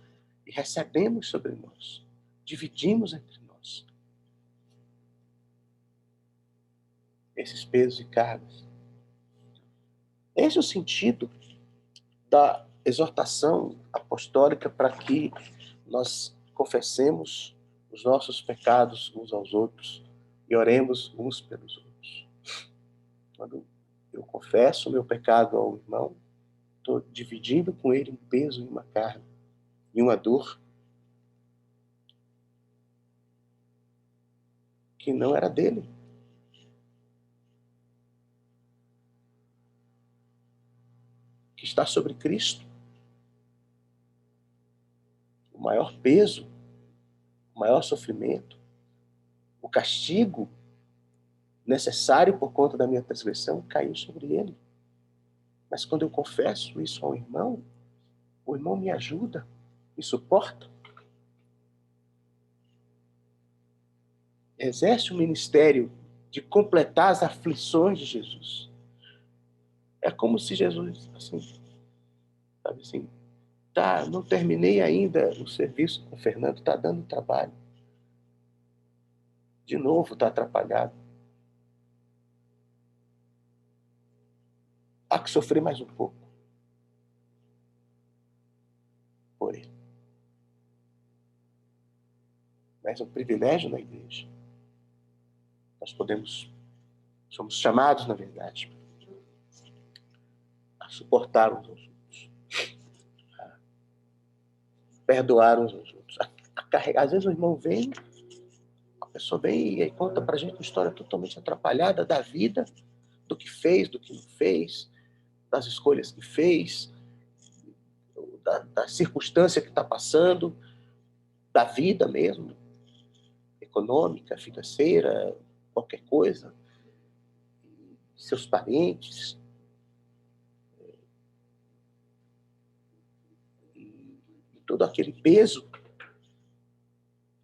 e recebemos sobre nós, dividimos entre nós esses pesos e cargas. Esse é o sentido da exortação apostólica para que nós confessemos os nossos pecados uns aos outros e oremos uns pelos outros. Quando Eu confesso o meu pecado ao irmão, estou dividindo com ele um peso e uma carga, e uma dor que não era dele. Que está sobre Cristo. O maior peso, o maior sofrimento, o castigo necessário por conta da minha transgressão caiu sobre ele. Mas quando eu confesso isso ao irmão, o irmão me ajuda, me suporta. Exerce o ministério de completar as aflições de Jesus. É como se Jesus, assim, sabe assim, não terminei ainda o serviço com o Fernando, está dando trabalho. De novo está atrapalhado. Há que sofrer mais um pouco por ele. Mas é um privilégio na igreja. Nós somos chamados, na verdade, a suportar uns aos outros, a perdoar uns aos outros, a carregar. Às vezes o irmão vem, a pessoa vem e conta pra gente uma história totalmente atrapalhada da vida, do que fez, do que não fez, das escolhas que fez, da circunstância que está passando, da vida mesmo, econômica, financeira, qualquer coisa, seus parentes. E todo aquele peso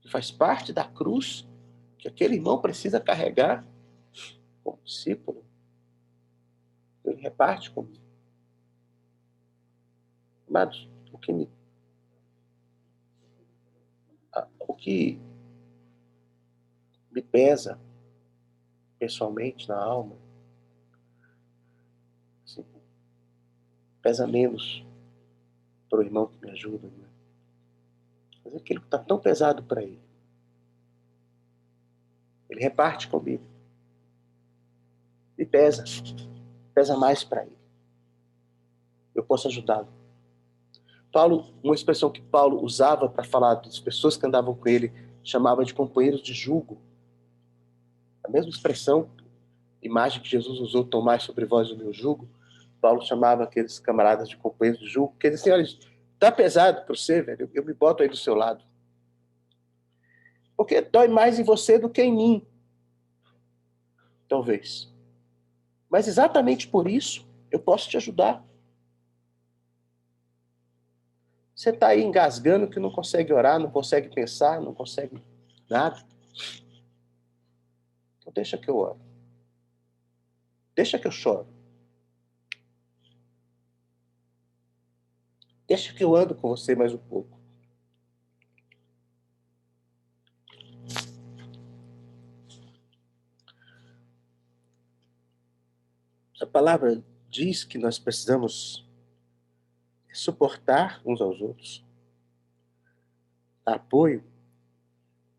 que faz parte da cruz que aquele irmão precisa carregar como discípulo. Ele reparte comigo. Amados, o que me pesa pessoalmente na alma, assim, pesa menos para o irmão que me ajuda, né? Mas aquilo que está tão pesado para ele, ele reparte comigo. E pesa mais para ele. Eu posso ajudá-lo. Uma expressão que Paulo usava para falar das pessoas que andavam com ele, chamava de companheiros de jugo. A mesma expressão, imagem que Jesus usou, tomai sobre vós o meu jugo, Paulo chamava aqueles camaradas de companheiros de jugo, porque ele disse, olha, tá pesado para você, velho, eu me boto aí do seu lado. Porque dói mais em você do que em mim. Talvez. Mas exatamente por isso, eu posso te ajudar. Você está aí engasgando que não consegue orar, não consegue pensar, não consegue nada. Então deixa que eu oro. Deixa que eu choro. Deixa que eu ando com você mais um pouco. A palavra diz que nós precisamos suportar uns aos outros, dar apoio,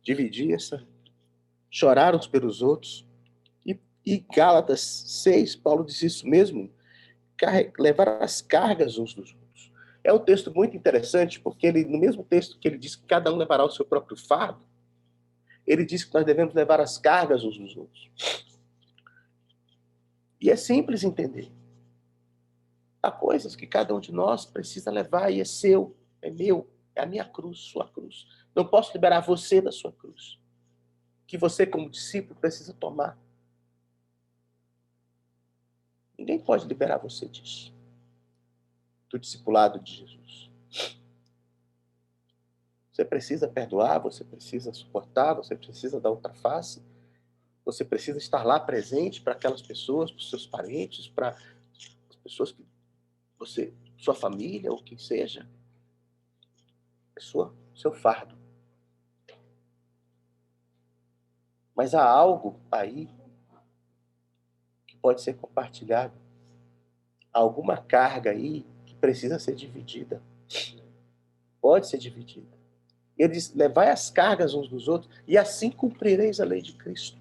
dividir chorar uns pelos outros. E Gálatas 6, Paulo diz isso mesmo, levar as cargas uns dos outros. É um texto muito interessante, porque no mesmo texto que ele diz que cada um levará o seu próprio fardo, ele diz que nós devemos levar as cargas uns dos outros. E é simples entender. Há coisas que cada um de nós precisa levar e é seu, é meu, é a minha cruz, sua cruz. Não posso liberar você da sua cruz. Que você, como discípulo, precisa tomar. Ninguém pode liberar você disso. Do discipulado de Jesus. Você precisa perdoar, você precisa suportar, você precisa dar outra face. Você precisa estar lá presente para aquelas pessoas, para os seus parentes, para as pessoas que sua família, ou quem seja. É seu fardo. Mas há algo aí que pode ser compartilhado. Há alguma carga aí que precisa ser dividida. Pode ser dividida. Ele diz, levai as cargas uns dos outros, e assim cumprireis a lei de Cristo.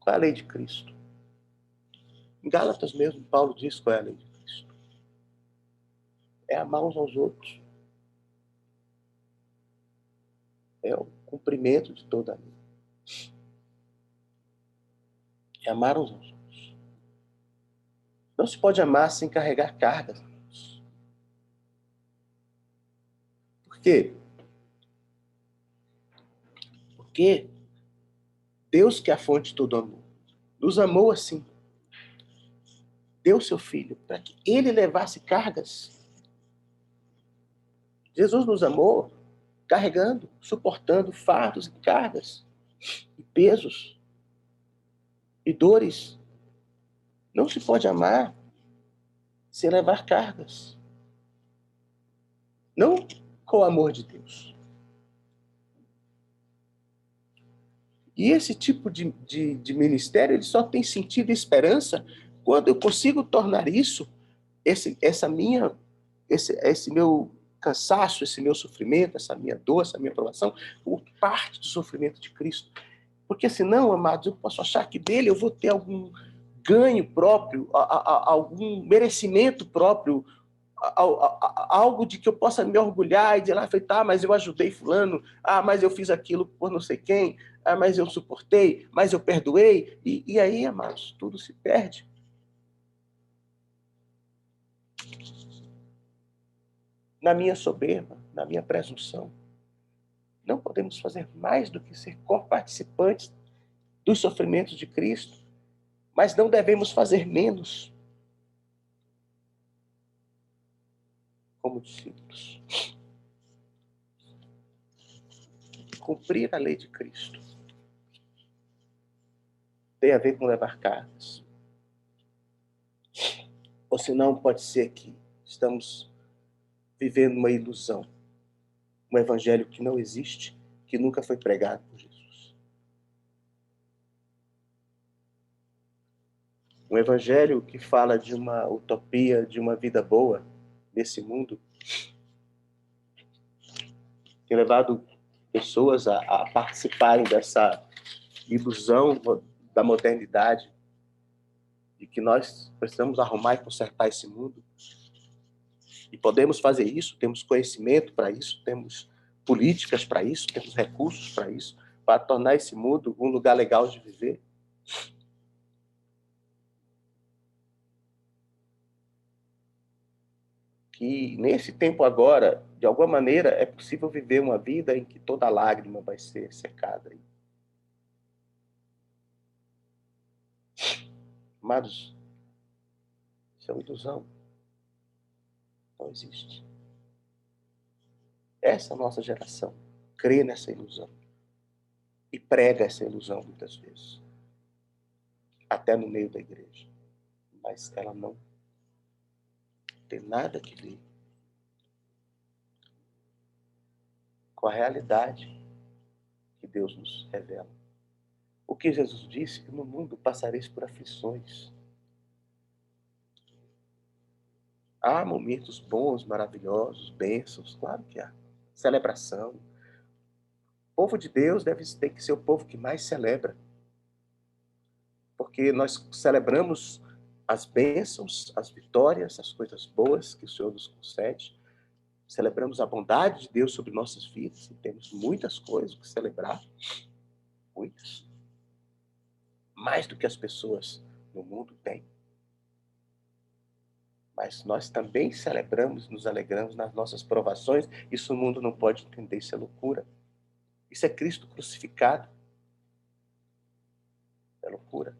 Qual é a lei de Cristo? Em Gálatas mesmo, Paulo diz qual é a lei de Cristo. É amar uns aos outros. É o cumprimento de toda a lei. É amar uns aos outros. Não se pode amar sem carregar cargas. Por quê? Porque Deus, que é a fonte de todo amor, nos amou assim. Deu seu Filho para que ele levasse cargas. Jesus nos amou carregando, suportando fardos e cargas, e pesos, e dores. Não se pode amar sem levar cargas. Não com o amor de Deus. E esse tipo de ministério, ele só tem sentido e esperança quando eu consigo tornar isso, esse meu cansaço, esse meu sofrimento, essa minha dor, essa minha provação, como parte do sofrimento de Cristo. Porque senão, amados, eu posso achar que dele eu vou ter algum ganho próprio, algum merecimento próprio, algo de que eu possa me orgulhar e dizer, tá, mas eu ajudei fulano, mas eu fiz aquilo por não sei quem, mas eu suportei, mas eu perdoei, e aí, amados, tudo se perde. Na minha soberba, na minha presunção. Não podemos fazer mais do que ser co-participantes dos sofrimentos de Cristo, mas não devemos fazer menos como discípulos. Cumprir a lei de Cristo tem a ver com levar cargas. Ou senão pode ser que estamos vivendo uma ilusão, um evangelho que não existe, que nunca foi pregado por Jesus. Um evangelho que fala de uma utopia, de uma vida boa nesse mundo, tem levado pessoas a participarem dessa ilusão da modernidade, de que nós precisamos arrumar e consertar esse mundo. E podemos fazer isso, temos conhecimento para isso, temos políticas para isso, temos recursos para isso, para tornar esse mundo um lugar legal de viver. Que nesse tempo agora, de alguma maneira, é possível viver uma vida em que toda lágrima vai ser secada. Amados, isso é uma ilusão. Não existe. Essa nossa geração crê nessa ilusão e prega essa ilusão muitas vezes, até no meio da igreja. Mas ela não tem nada que ver com a realidade que Deus nos revela. O que Jesus disse, que no mundo passareis por aflições. Há momentos bons, maravilhosos, bênçãos, claro que há. Celebração. O povo de Deus tem que ser o povo que mais celebra. Porque nós celebramos as bênçãos, as vitórias, as coisas boas que o Senhor nos concede. Celebramos a bondade de Deus sobre nossas vidas. E temos muitas coisas que celebrar. Muitas. Mais do que as pessoas no mundo têm. Mas nós também celebramos, nos alegramos nas nossas provações. Isso o mundo não pode entender, isso é loucura. Isso é Cristo crucificado. É loucura.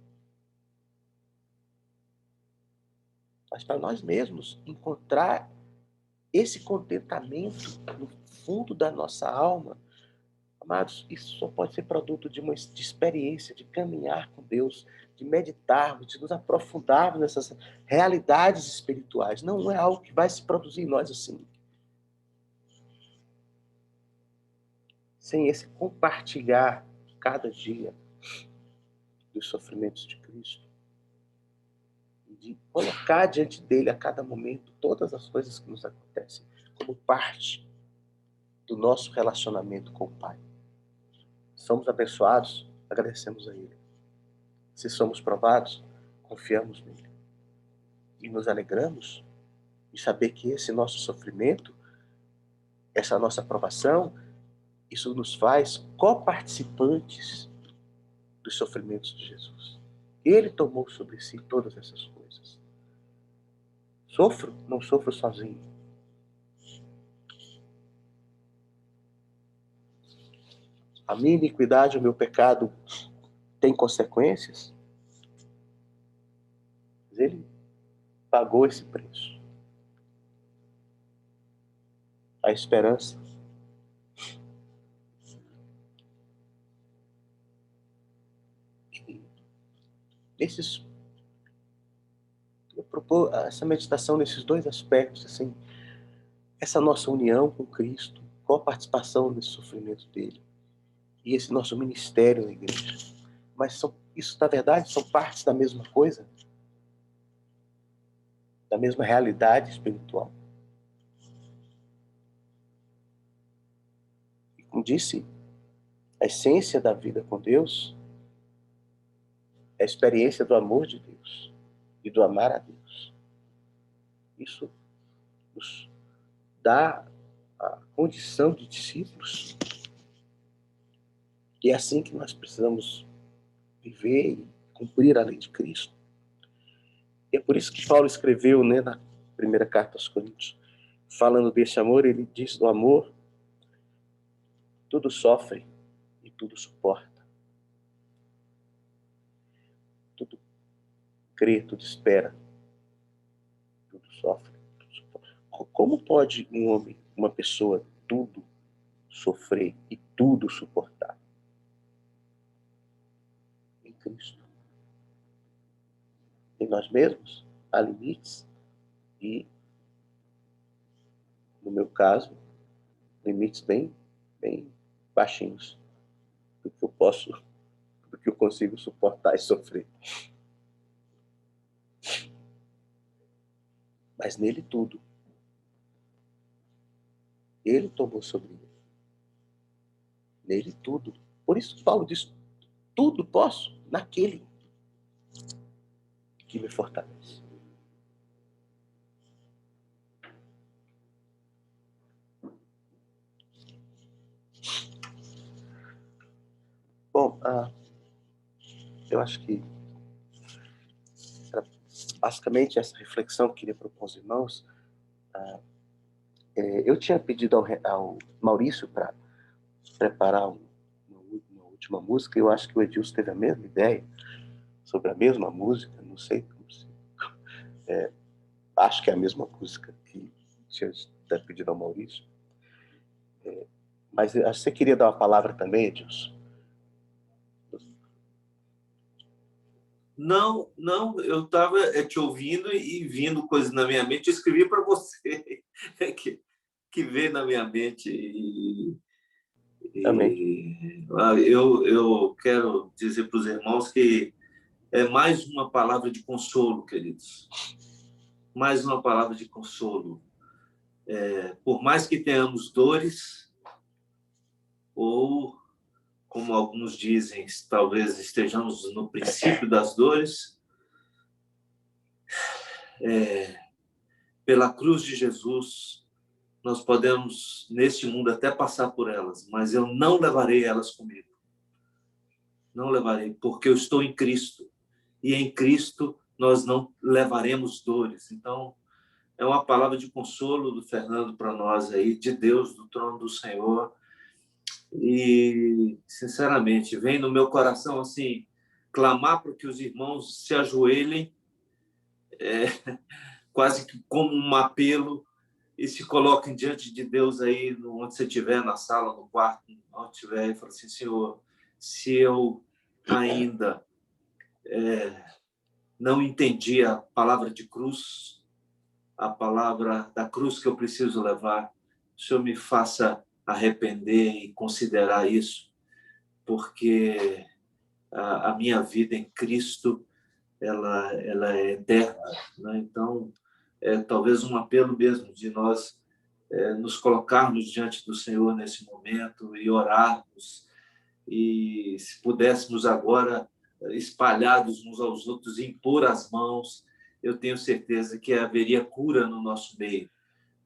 Mas para nós mesmos encontrar esse contentamento no fundo da nossa alma, amados, isso só pode ser produto de uma experiência, de caminhar com Deus, de meditarmos, de nos aprofundarmos nessas realidades espirituais. Não é algo que vai se produzir em nós assim. Sem esse compartilhar cada dia dos sofrimentos de Cristo. E de colocar diante dele a cada momento todas as coisas que nos acontecem como parte do nosso relacionamento com o Pai. Somos abençoados, agradecemos a Ele. Se somos provados, confiamos nele. E nos alegramos de saber que esse nosso sofrimento, essa nossa provação, isso nos faz coparticipantes dos sofrimentos de Jesus. Ele tomou sobre si todas essas coisas. Sofro, não sofro sozinho. A minha iniquidade, o meu pecado tem consequências. Mas ele pagou esse preço. A esperança. Eu propor essa meditação nesses dois aspectos, assim, essa nossa união com Cristo, qual a participação nesse sofrimento dele, e esse nosso ministério na igreja. Mas isso, na verdade, são partes da mesma coisa, da mesma realidade espiritual. E como disse, a essência da vida com Deus é a experiência do amor de Deus e do amar a Deus. Isso nos dá a condição de discípulos. E é assim que nós precisamos viver e cumprir a lei de Cristo. E é por isso que Paulo escreveu, né, na primeira carta aos Coríntios, falando desse amor, ele diz do amor, tudo sofre e tudo suporta. Tudo crê, tudo espera, tudo sofre, tudo suporta. Como pode um homem, uma pessoa, tudo sofrer e tudo suportar? Em Cristo. Em nós mesmos, há limites e, no meu caso, limites bem baixinhos do que eu posso, do que eu consigo suportar e sofrer. Mas nele tudo. Ele tomou sobre ele. Nele tudo. Por isso Paulo diz, tudo posso naquele que me fortalece. Bom, eu acho que era basicamente essa reflexão que eu queria propor aos irmãos. Eu tinha pedido ao Maurício para preparar uma última música. Eu acho que o Edilson teve a mesma ideia sobre a mesma música. Não sei. Acho que é a mesma música que tinha pedido ao Maurício. Mas acho que você queria dar uma palavra também, Edilson? Não, eu estava te ouvindo e vindo coisas na minha mente. Eu escrevi para você que veio na minha mente. Eu quero dizer para os irmãos que é mais uma palavra de consolo, queridos. Mais uma palavra de consolo. Por mais que tenhamos dores, ou, como alguns dizem, talvez estejamos no princípio das dores, pela cruz de Jesus, nós podemos, neste mundo, até passar por elas, mas eu não levarei elas comigo. Não levarei, porque eu estou em Cristo. E em Cristo nós não levaremos dores. Então, é uma palavra de consolo do Fernando para nós aí, de Deus, do trono do Senhor. E, sinceramente, vem no meu coração, assim, clamar para que os irmãos se ajoelhem, quase que como um apelo, e se coloquem diante de Deus aí, onde você estiver, na sala, no quarto, onde estiver, e fala assim, Senhor, se eu ainda não entendi a palavra de cruz, a palavra da cruz que eu preciso levar, o Senhor me faça arrepender e considerar isso, porque a minha vida em Cristo, ela é eterna, né? Então, talvez um apelo mesmo de nós nos colocarmos diante do Senhor nesse momento e orarmos, e se pudéssemos agora espalhados uns aos outros, impor as mãos, eu tenho certeza que haveria cura no nosso meio,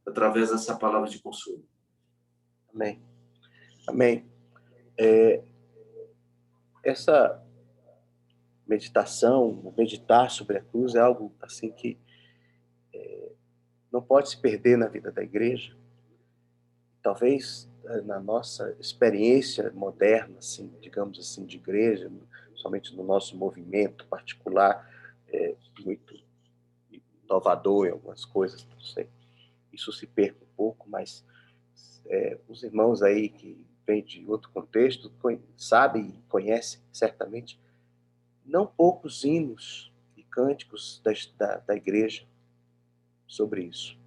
através dessa palavra de consolo. Amém. Amém. Essa meditação, meditar sobre a cruz é algo assim que não pode se perder na vida da igreja. Talvez na nossa experiência moderna, assim, digamos assim, de igreja, somente no nosso movimento particular, muito inovador em algumas coisas, não sei, isso se perca um pouco, mas os irmãos aí que vêm de outro contexto sabem e conhecem certamente não poucos hinos e cânticos da igreja sobre isso,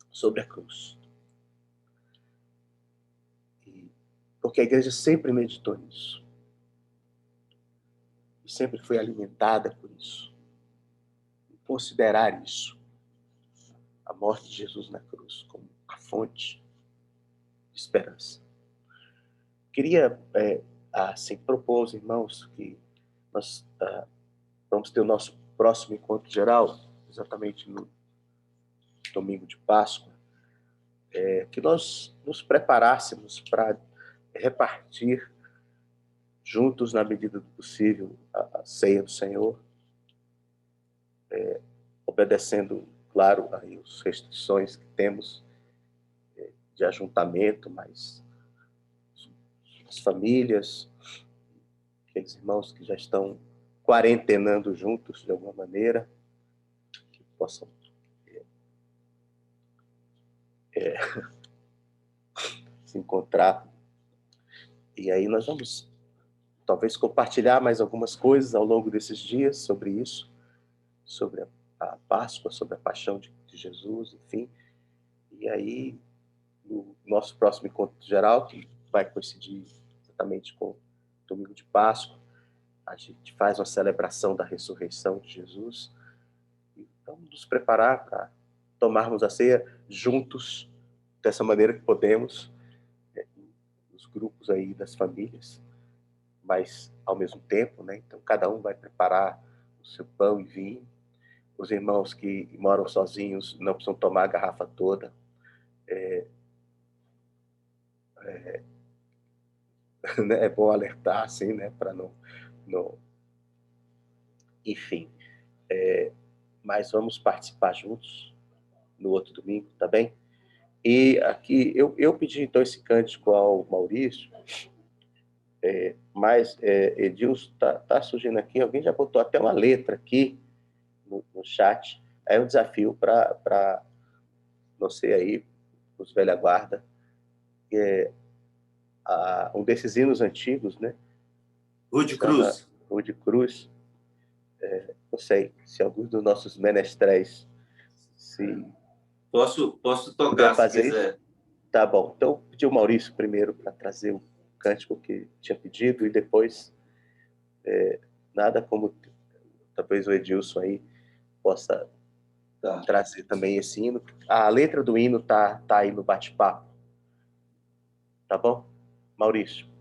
sobre a cruz. Porque a igreja sempre meditou nisso. E sempre foi alimentada por isso. E considerar isso, a morte de Jesus na cruz, como a fonte de esperança. Queria, assim, propor aos irmãos que nós vamos ter o nosso próximo encontro geral, exatamente no domingo de Páscoa, que nós nos preparássemos para repartir juntos, na medida do possível, a ceia do Senhor, obedecendo, claro, aí as restrições que temos de ajuntamento, mas as famílias, aqueles irmãos que já estão quarentenando juntos de alguma maneira, que possam se encontrar. E aí nós vamos talvez compartilhar mais algumas coisas ao longo desses dias sobre isso, sobre a Páscoa, sobre a paixão de Jesus, enfim. E aí, no nosso próximo encontro geral, que vai coincidir exatamente com o domingo de Páscoa, a gente faz uma celebração da ressurreição de Jesus. E vamos nos preparar para tomarmos a ceia juntos, dessa maneira que podemos, os grupos aí das famílias, mas ao mesmo tempo, né? Então cada um vai preparar o seu pão e vinho. Os irmãos que moram sozinhos não precisam tomar a garrafa toda. É bom alertar, assim, né? Para não... Enfim, mas vamos participar juntos no outro domingo, tá bem? E aqui, eu pedi então esse cântico ao Maurício, mas Edilson, tá surgindo aqui, alguém já botou até uma letra aqui no chat, é um desafio para você aí, os velha guarda, um desses hinos antigos, né? Rude Cruz. Rude Cruz. Não sei se alguns dos nossos menestréis se posso tocar se quiser. Isso. Tá bom. Então, pedi o Maurício primeiro para trazer o cântico que tinha pedido e depois nada como talvez o Edilson aí possa trazer também esse hino. A letra do hino tá aí no bate-papo. Tá bom? Maurício.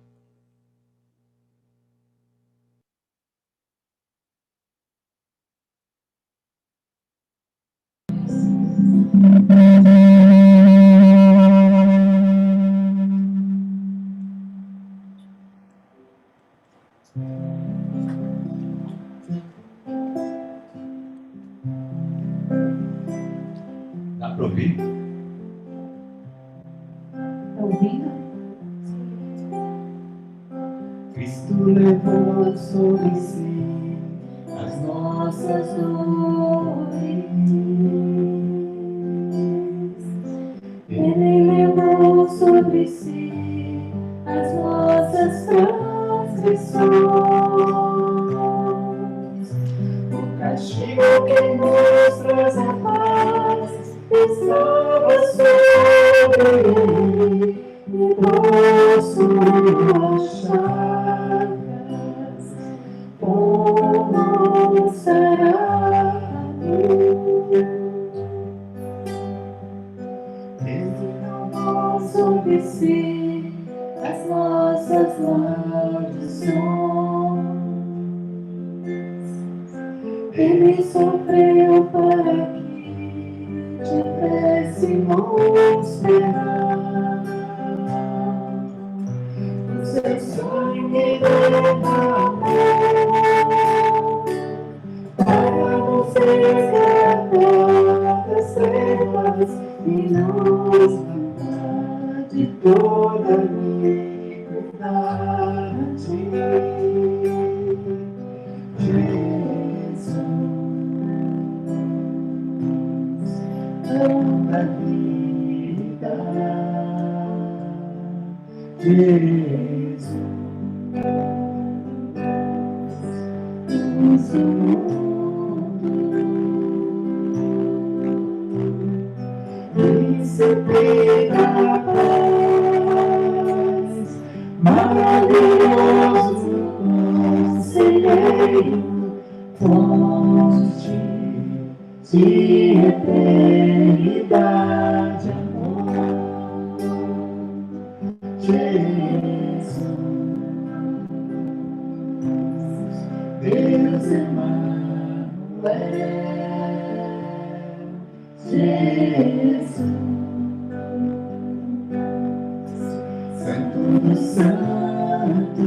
Dá para ouvir? Está ouvindo? Cristo levou sobre si as nossas dores. Ele levou sobre si as nossas transgressões. O castigo que nos traz a paz estava sobre ele, E por suas chagas fomos sarados. ele Levou sobre si as nossas maldições. atmosfera. O seu sangue derramou para nos resgatar das trevas e nos livrar de toda iniquidade. Jesus, pão da vida. Jesus, luz do mundo, receber a paz, maravilhoso conselheiro, fonte de eternidade, amor. Jesus, Deus Emmanuel, Jesus, Santo dos Santos,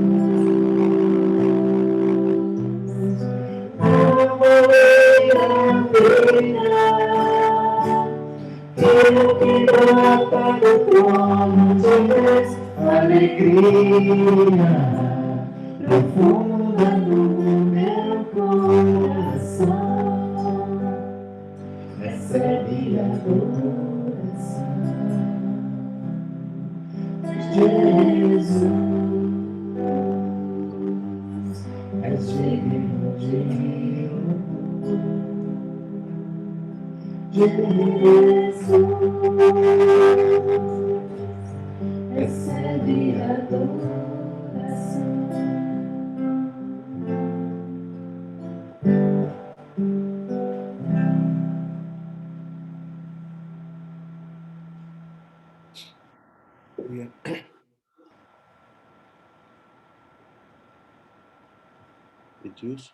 Ele que brota do trono de Deus, alegria profunda no meu coração. Recebe a adoração, Jesus, és digno de Jesus, recebe a adoração. Edilson?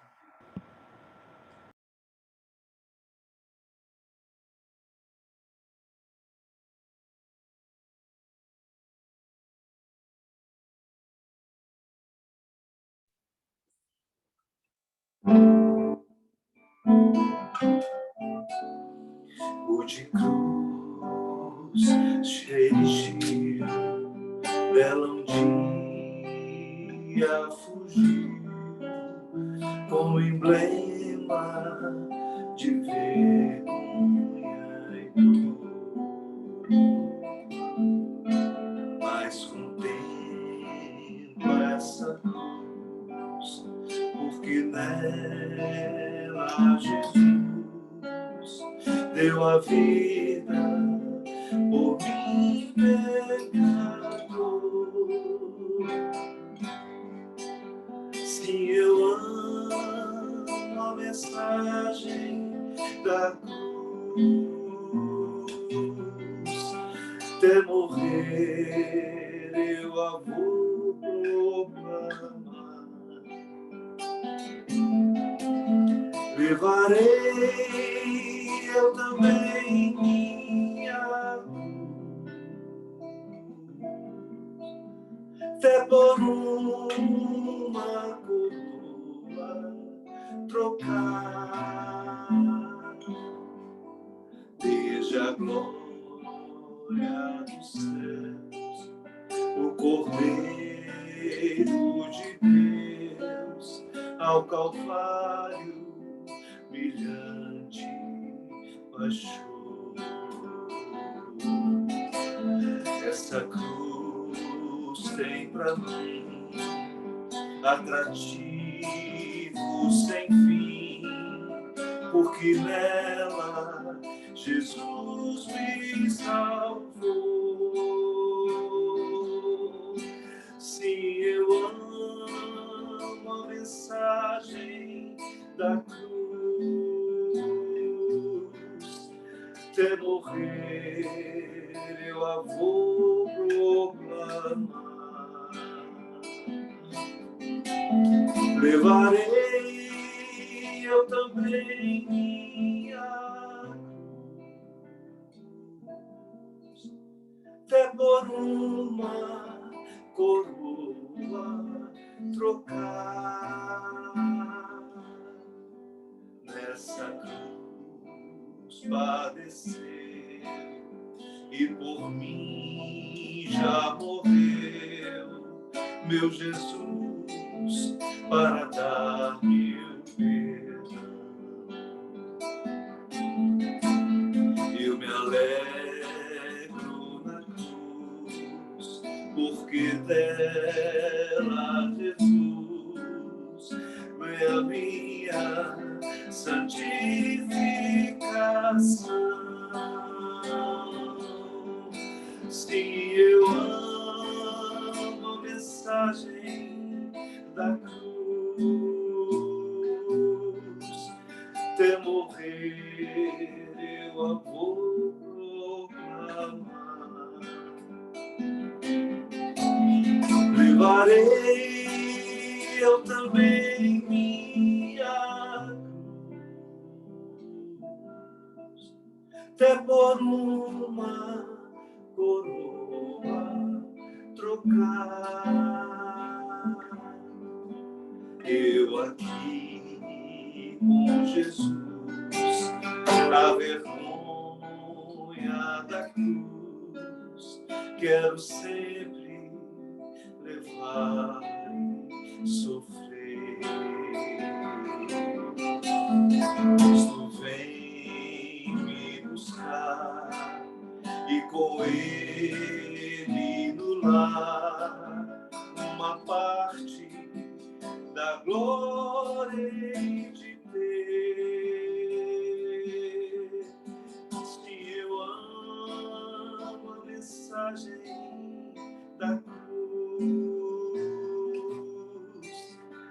O de cruz se erigiu, dela um dia fugiu, como emblema de vergonha e dor. Mas contempla essa cruz, porque nela Jesus deu a vida por mim, pecador. Sim, eu amo a mensagem da cruz. Até morrer eu a vou proclamar. Levarei eu também minha cruz, até por uma coroa trocar. Desde a glória dos céus, o Cordeiro de Deus, ao Calvário brilhante baixou. Essa cruz tem pra mim atrativo sem fim, porque nela Jesus me salvou. Sim, eu amo a mensagem da cruz. Até morrer eu a vou proclamar. Levarei eu também minha cruz, por uma coroa trocar. Nessa cruz padeceu e por mim já morreu, meu Jesus, para dar-me o perdão. Eu me alegro na cruz, porque dela Jesus vem a minha santificação. Sim, eu amo a mensagem da cruz. Até morrer eu a vou proclamar. Levarei eu também minha cruz, até por uma coroa trocar. Eu aqui com Jesus, a vergonha da cruz, quero sempre levar e sofrer. Cristo vem me buscar e com ele no lar uma parte da glória de ter. Se eu amo a mensagem da cruz,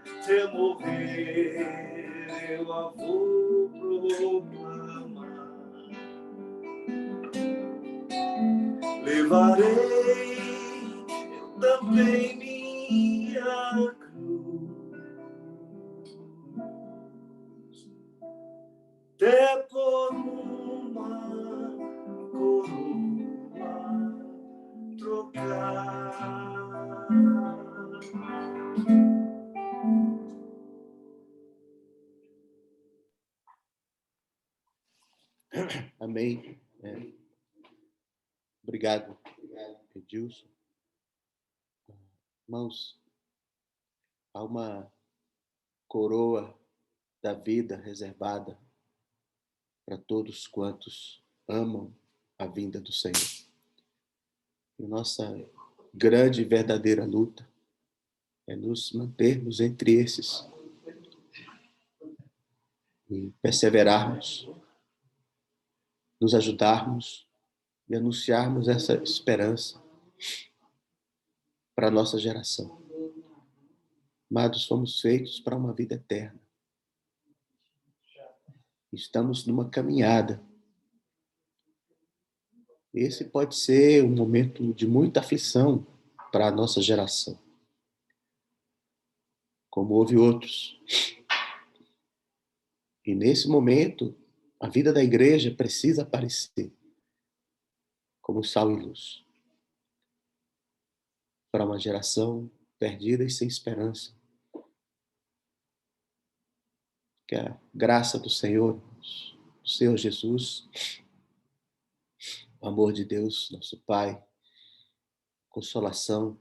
até morrer eu a vou proclamar. Levarei eu também minha cruz, até por uma coroa trocar. Amém. Obrigado, Edilson. Irmãos, há uma coroa da vida reservada para todos quantos amam a vinda do Senhor. E nossa grande e verdadeira luta é nos mantermos entre esses e perseverarmos, nos ajudarmos e anunciarmos essa esperança para a nossa geração. Amados, fomos feitos para uma vida eterna. Estamos numa caminhada. Esse pode ser um momento de muita aflição para a nossa geração, como houve outros. E nesse momento, a vida da igreja precisa aparecer como sal e luz para uma geração perdida e sem esperança. Que a graça do Senhor Jesus, o amor de Deus, nosso Pai, consolação,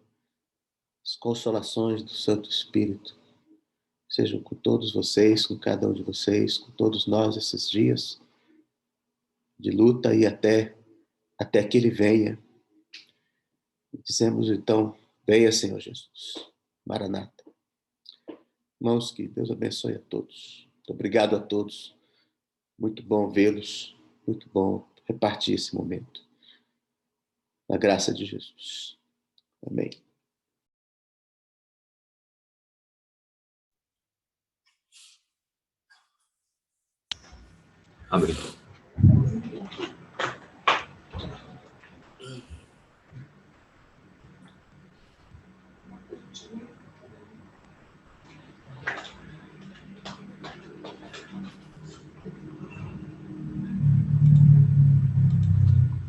as consolações do Santo Espírito, sejam com todos vocês, com cada um de vocês, com todos nós esses dias de luta e até que Ele venha. Dizemos então, venha, Senhor Jesus. Maranata. Irmãos, que Deus abençoe a todos. Muito obrigado a todos. Muito bom vê-los. Muito bom repartir esse momento. Na graça de Jesus. Amém. Amém.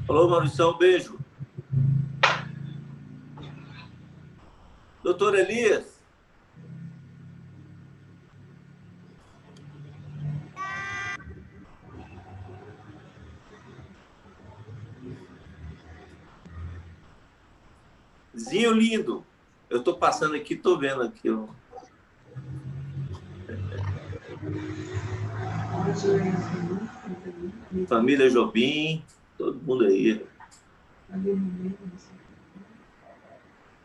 Falou, Maurício, um beijo. Doutor Elias? Zinho lindo. Eu estou passando aqui, estou vendo aqui. Ó. Família Jobim, todo mundo aí.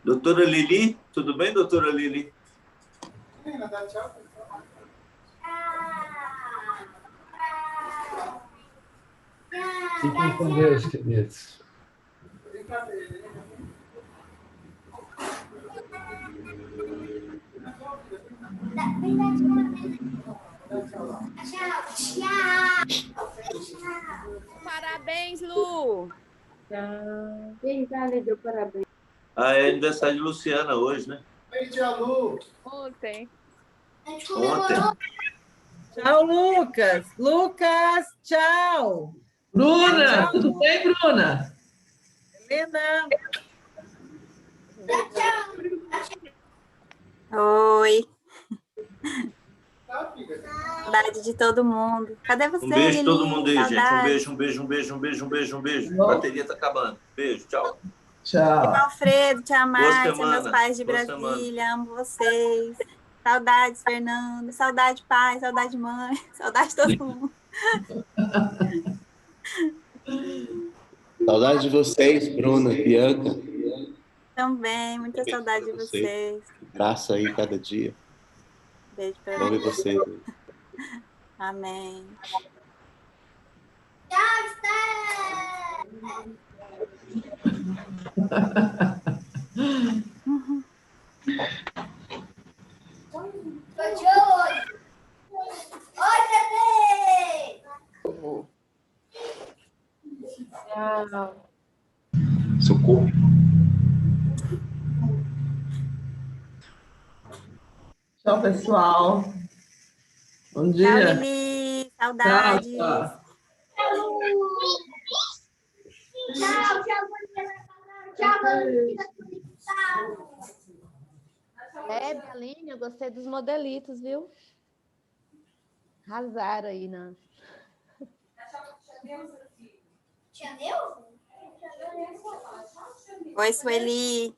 Doutora Lili, tudo bem, doutora Lili? Fiquem com Deus, queridos. Parabéns, Lu! Tchau. Quem tá ali deu parabéns? Ah, é aniversário de Luciana hoje, né? Ontem. Ontem. Tchau, Lucas. Lucas, tchau. Bruna, tudo bem, Bruna? Helena. Oi. Saudade de todo mundo. Cadê você, Um beijo Lili? todo mundo aí, gente. Saudade. Um beijo. Bom. A bateria tá acabando. Beijo, tchau. Tchau. Alfredo, tia Márcia, semana. meus pais de Boa Brasília, amo vocês. Saudades, Fernando. Saudade, pai. Saudade, mãe. Saudade de todo mundo. Saudade de vocês, Bruna, Bianca. Também, muita saudade de vocês. Graça aí cada dia. Beijo pra Bom ver vocês. vocês. Amém. Tchau. Socorro. Tchau, pessoal. Bom Tchau, dia. Lili. Tchau, Saudades. tchau. Aline, eu gostei dos modelitos, viu? Arrasaram aí, né? Oi, Sueli.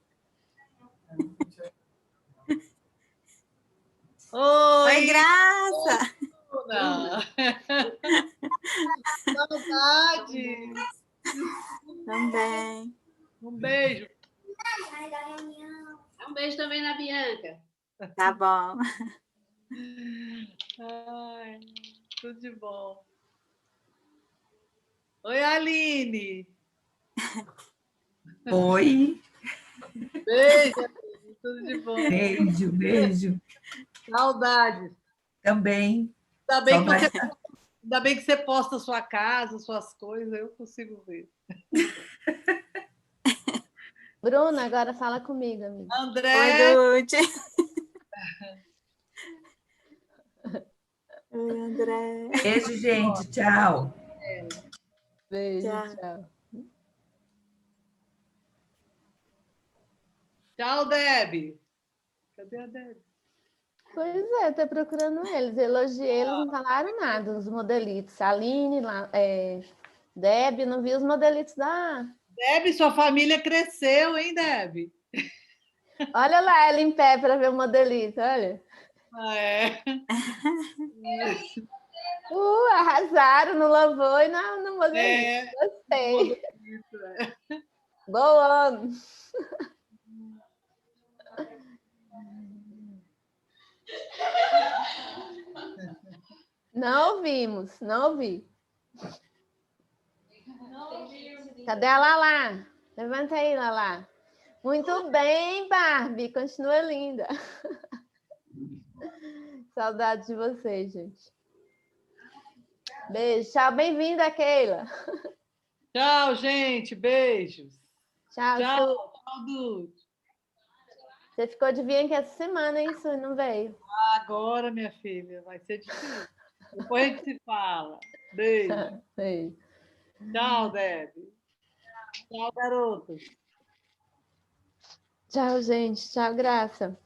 Oi, Graça. Bruna. Saudade. Também. Um beijo. Um beijo também na Bianca. Tá bom. Ai, tudo de bom. Oi, Aline. Oi, Beijo, Aline. Tudo de bom. beijo, beijo. Saudades. Também. Ainda Saudade. bem que você posta a sua casa, suas coisas, eu consigo ver. Bruna, agora fala comigo, amiga. André. Oi, Dude. Oi, André. Beijo, gente. Tchau. Beijo, Tchau. tchau. Tchau, Deb. Cadê a Deb? Pois é, tô procurando eles. Elogiei, eles não falaram nada, os modelitos. Aline, Deb, não vi os modelitos da... Deb, sua família cresceu, hein, Deb? Olha lá ela em pé para ver o modelito, olha. Ah, é. Arrasaram no lavou e no modelito. É. Gostei. Isso, é. Boa! Não ouvimos, não ouvi. Cadê a Lala? Levanta aí, Lala. Muito bem, Barbie. Continua linda. Saudade de vocês, gente. Beijo. Tchau. Bem-vinda, Keila. Tchau, gente. Beijos. Tchau, Tchau, Su. tchau, Dude. Você ficou de vir aqui essa semana, hein, Su? Não veio. Agora, minha filha, vai ser difícil. Depois a gente se fala. Beijo. Beijo. Tchau, Deb. Tchau, garotos. Tchau, gente. Tchau, Graça.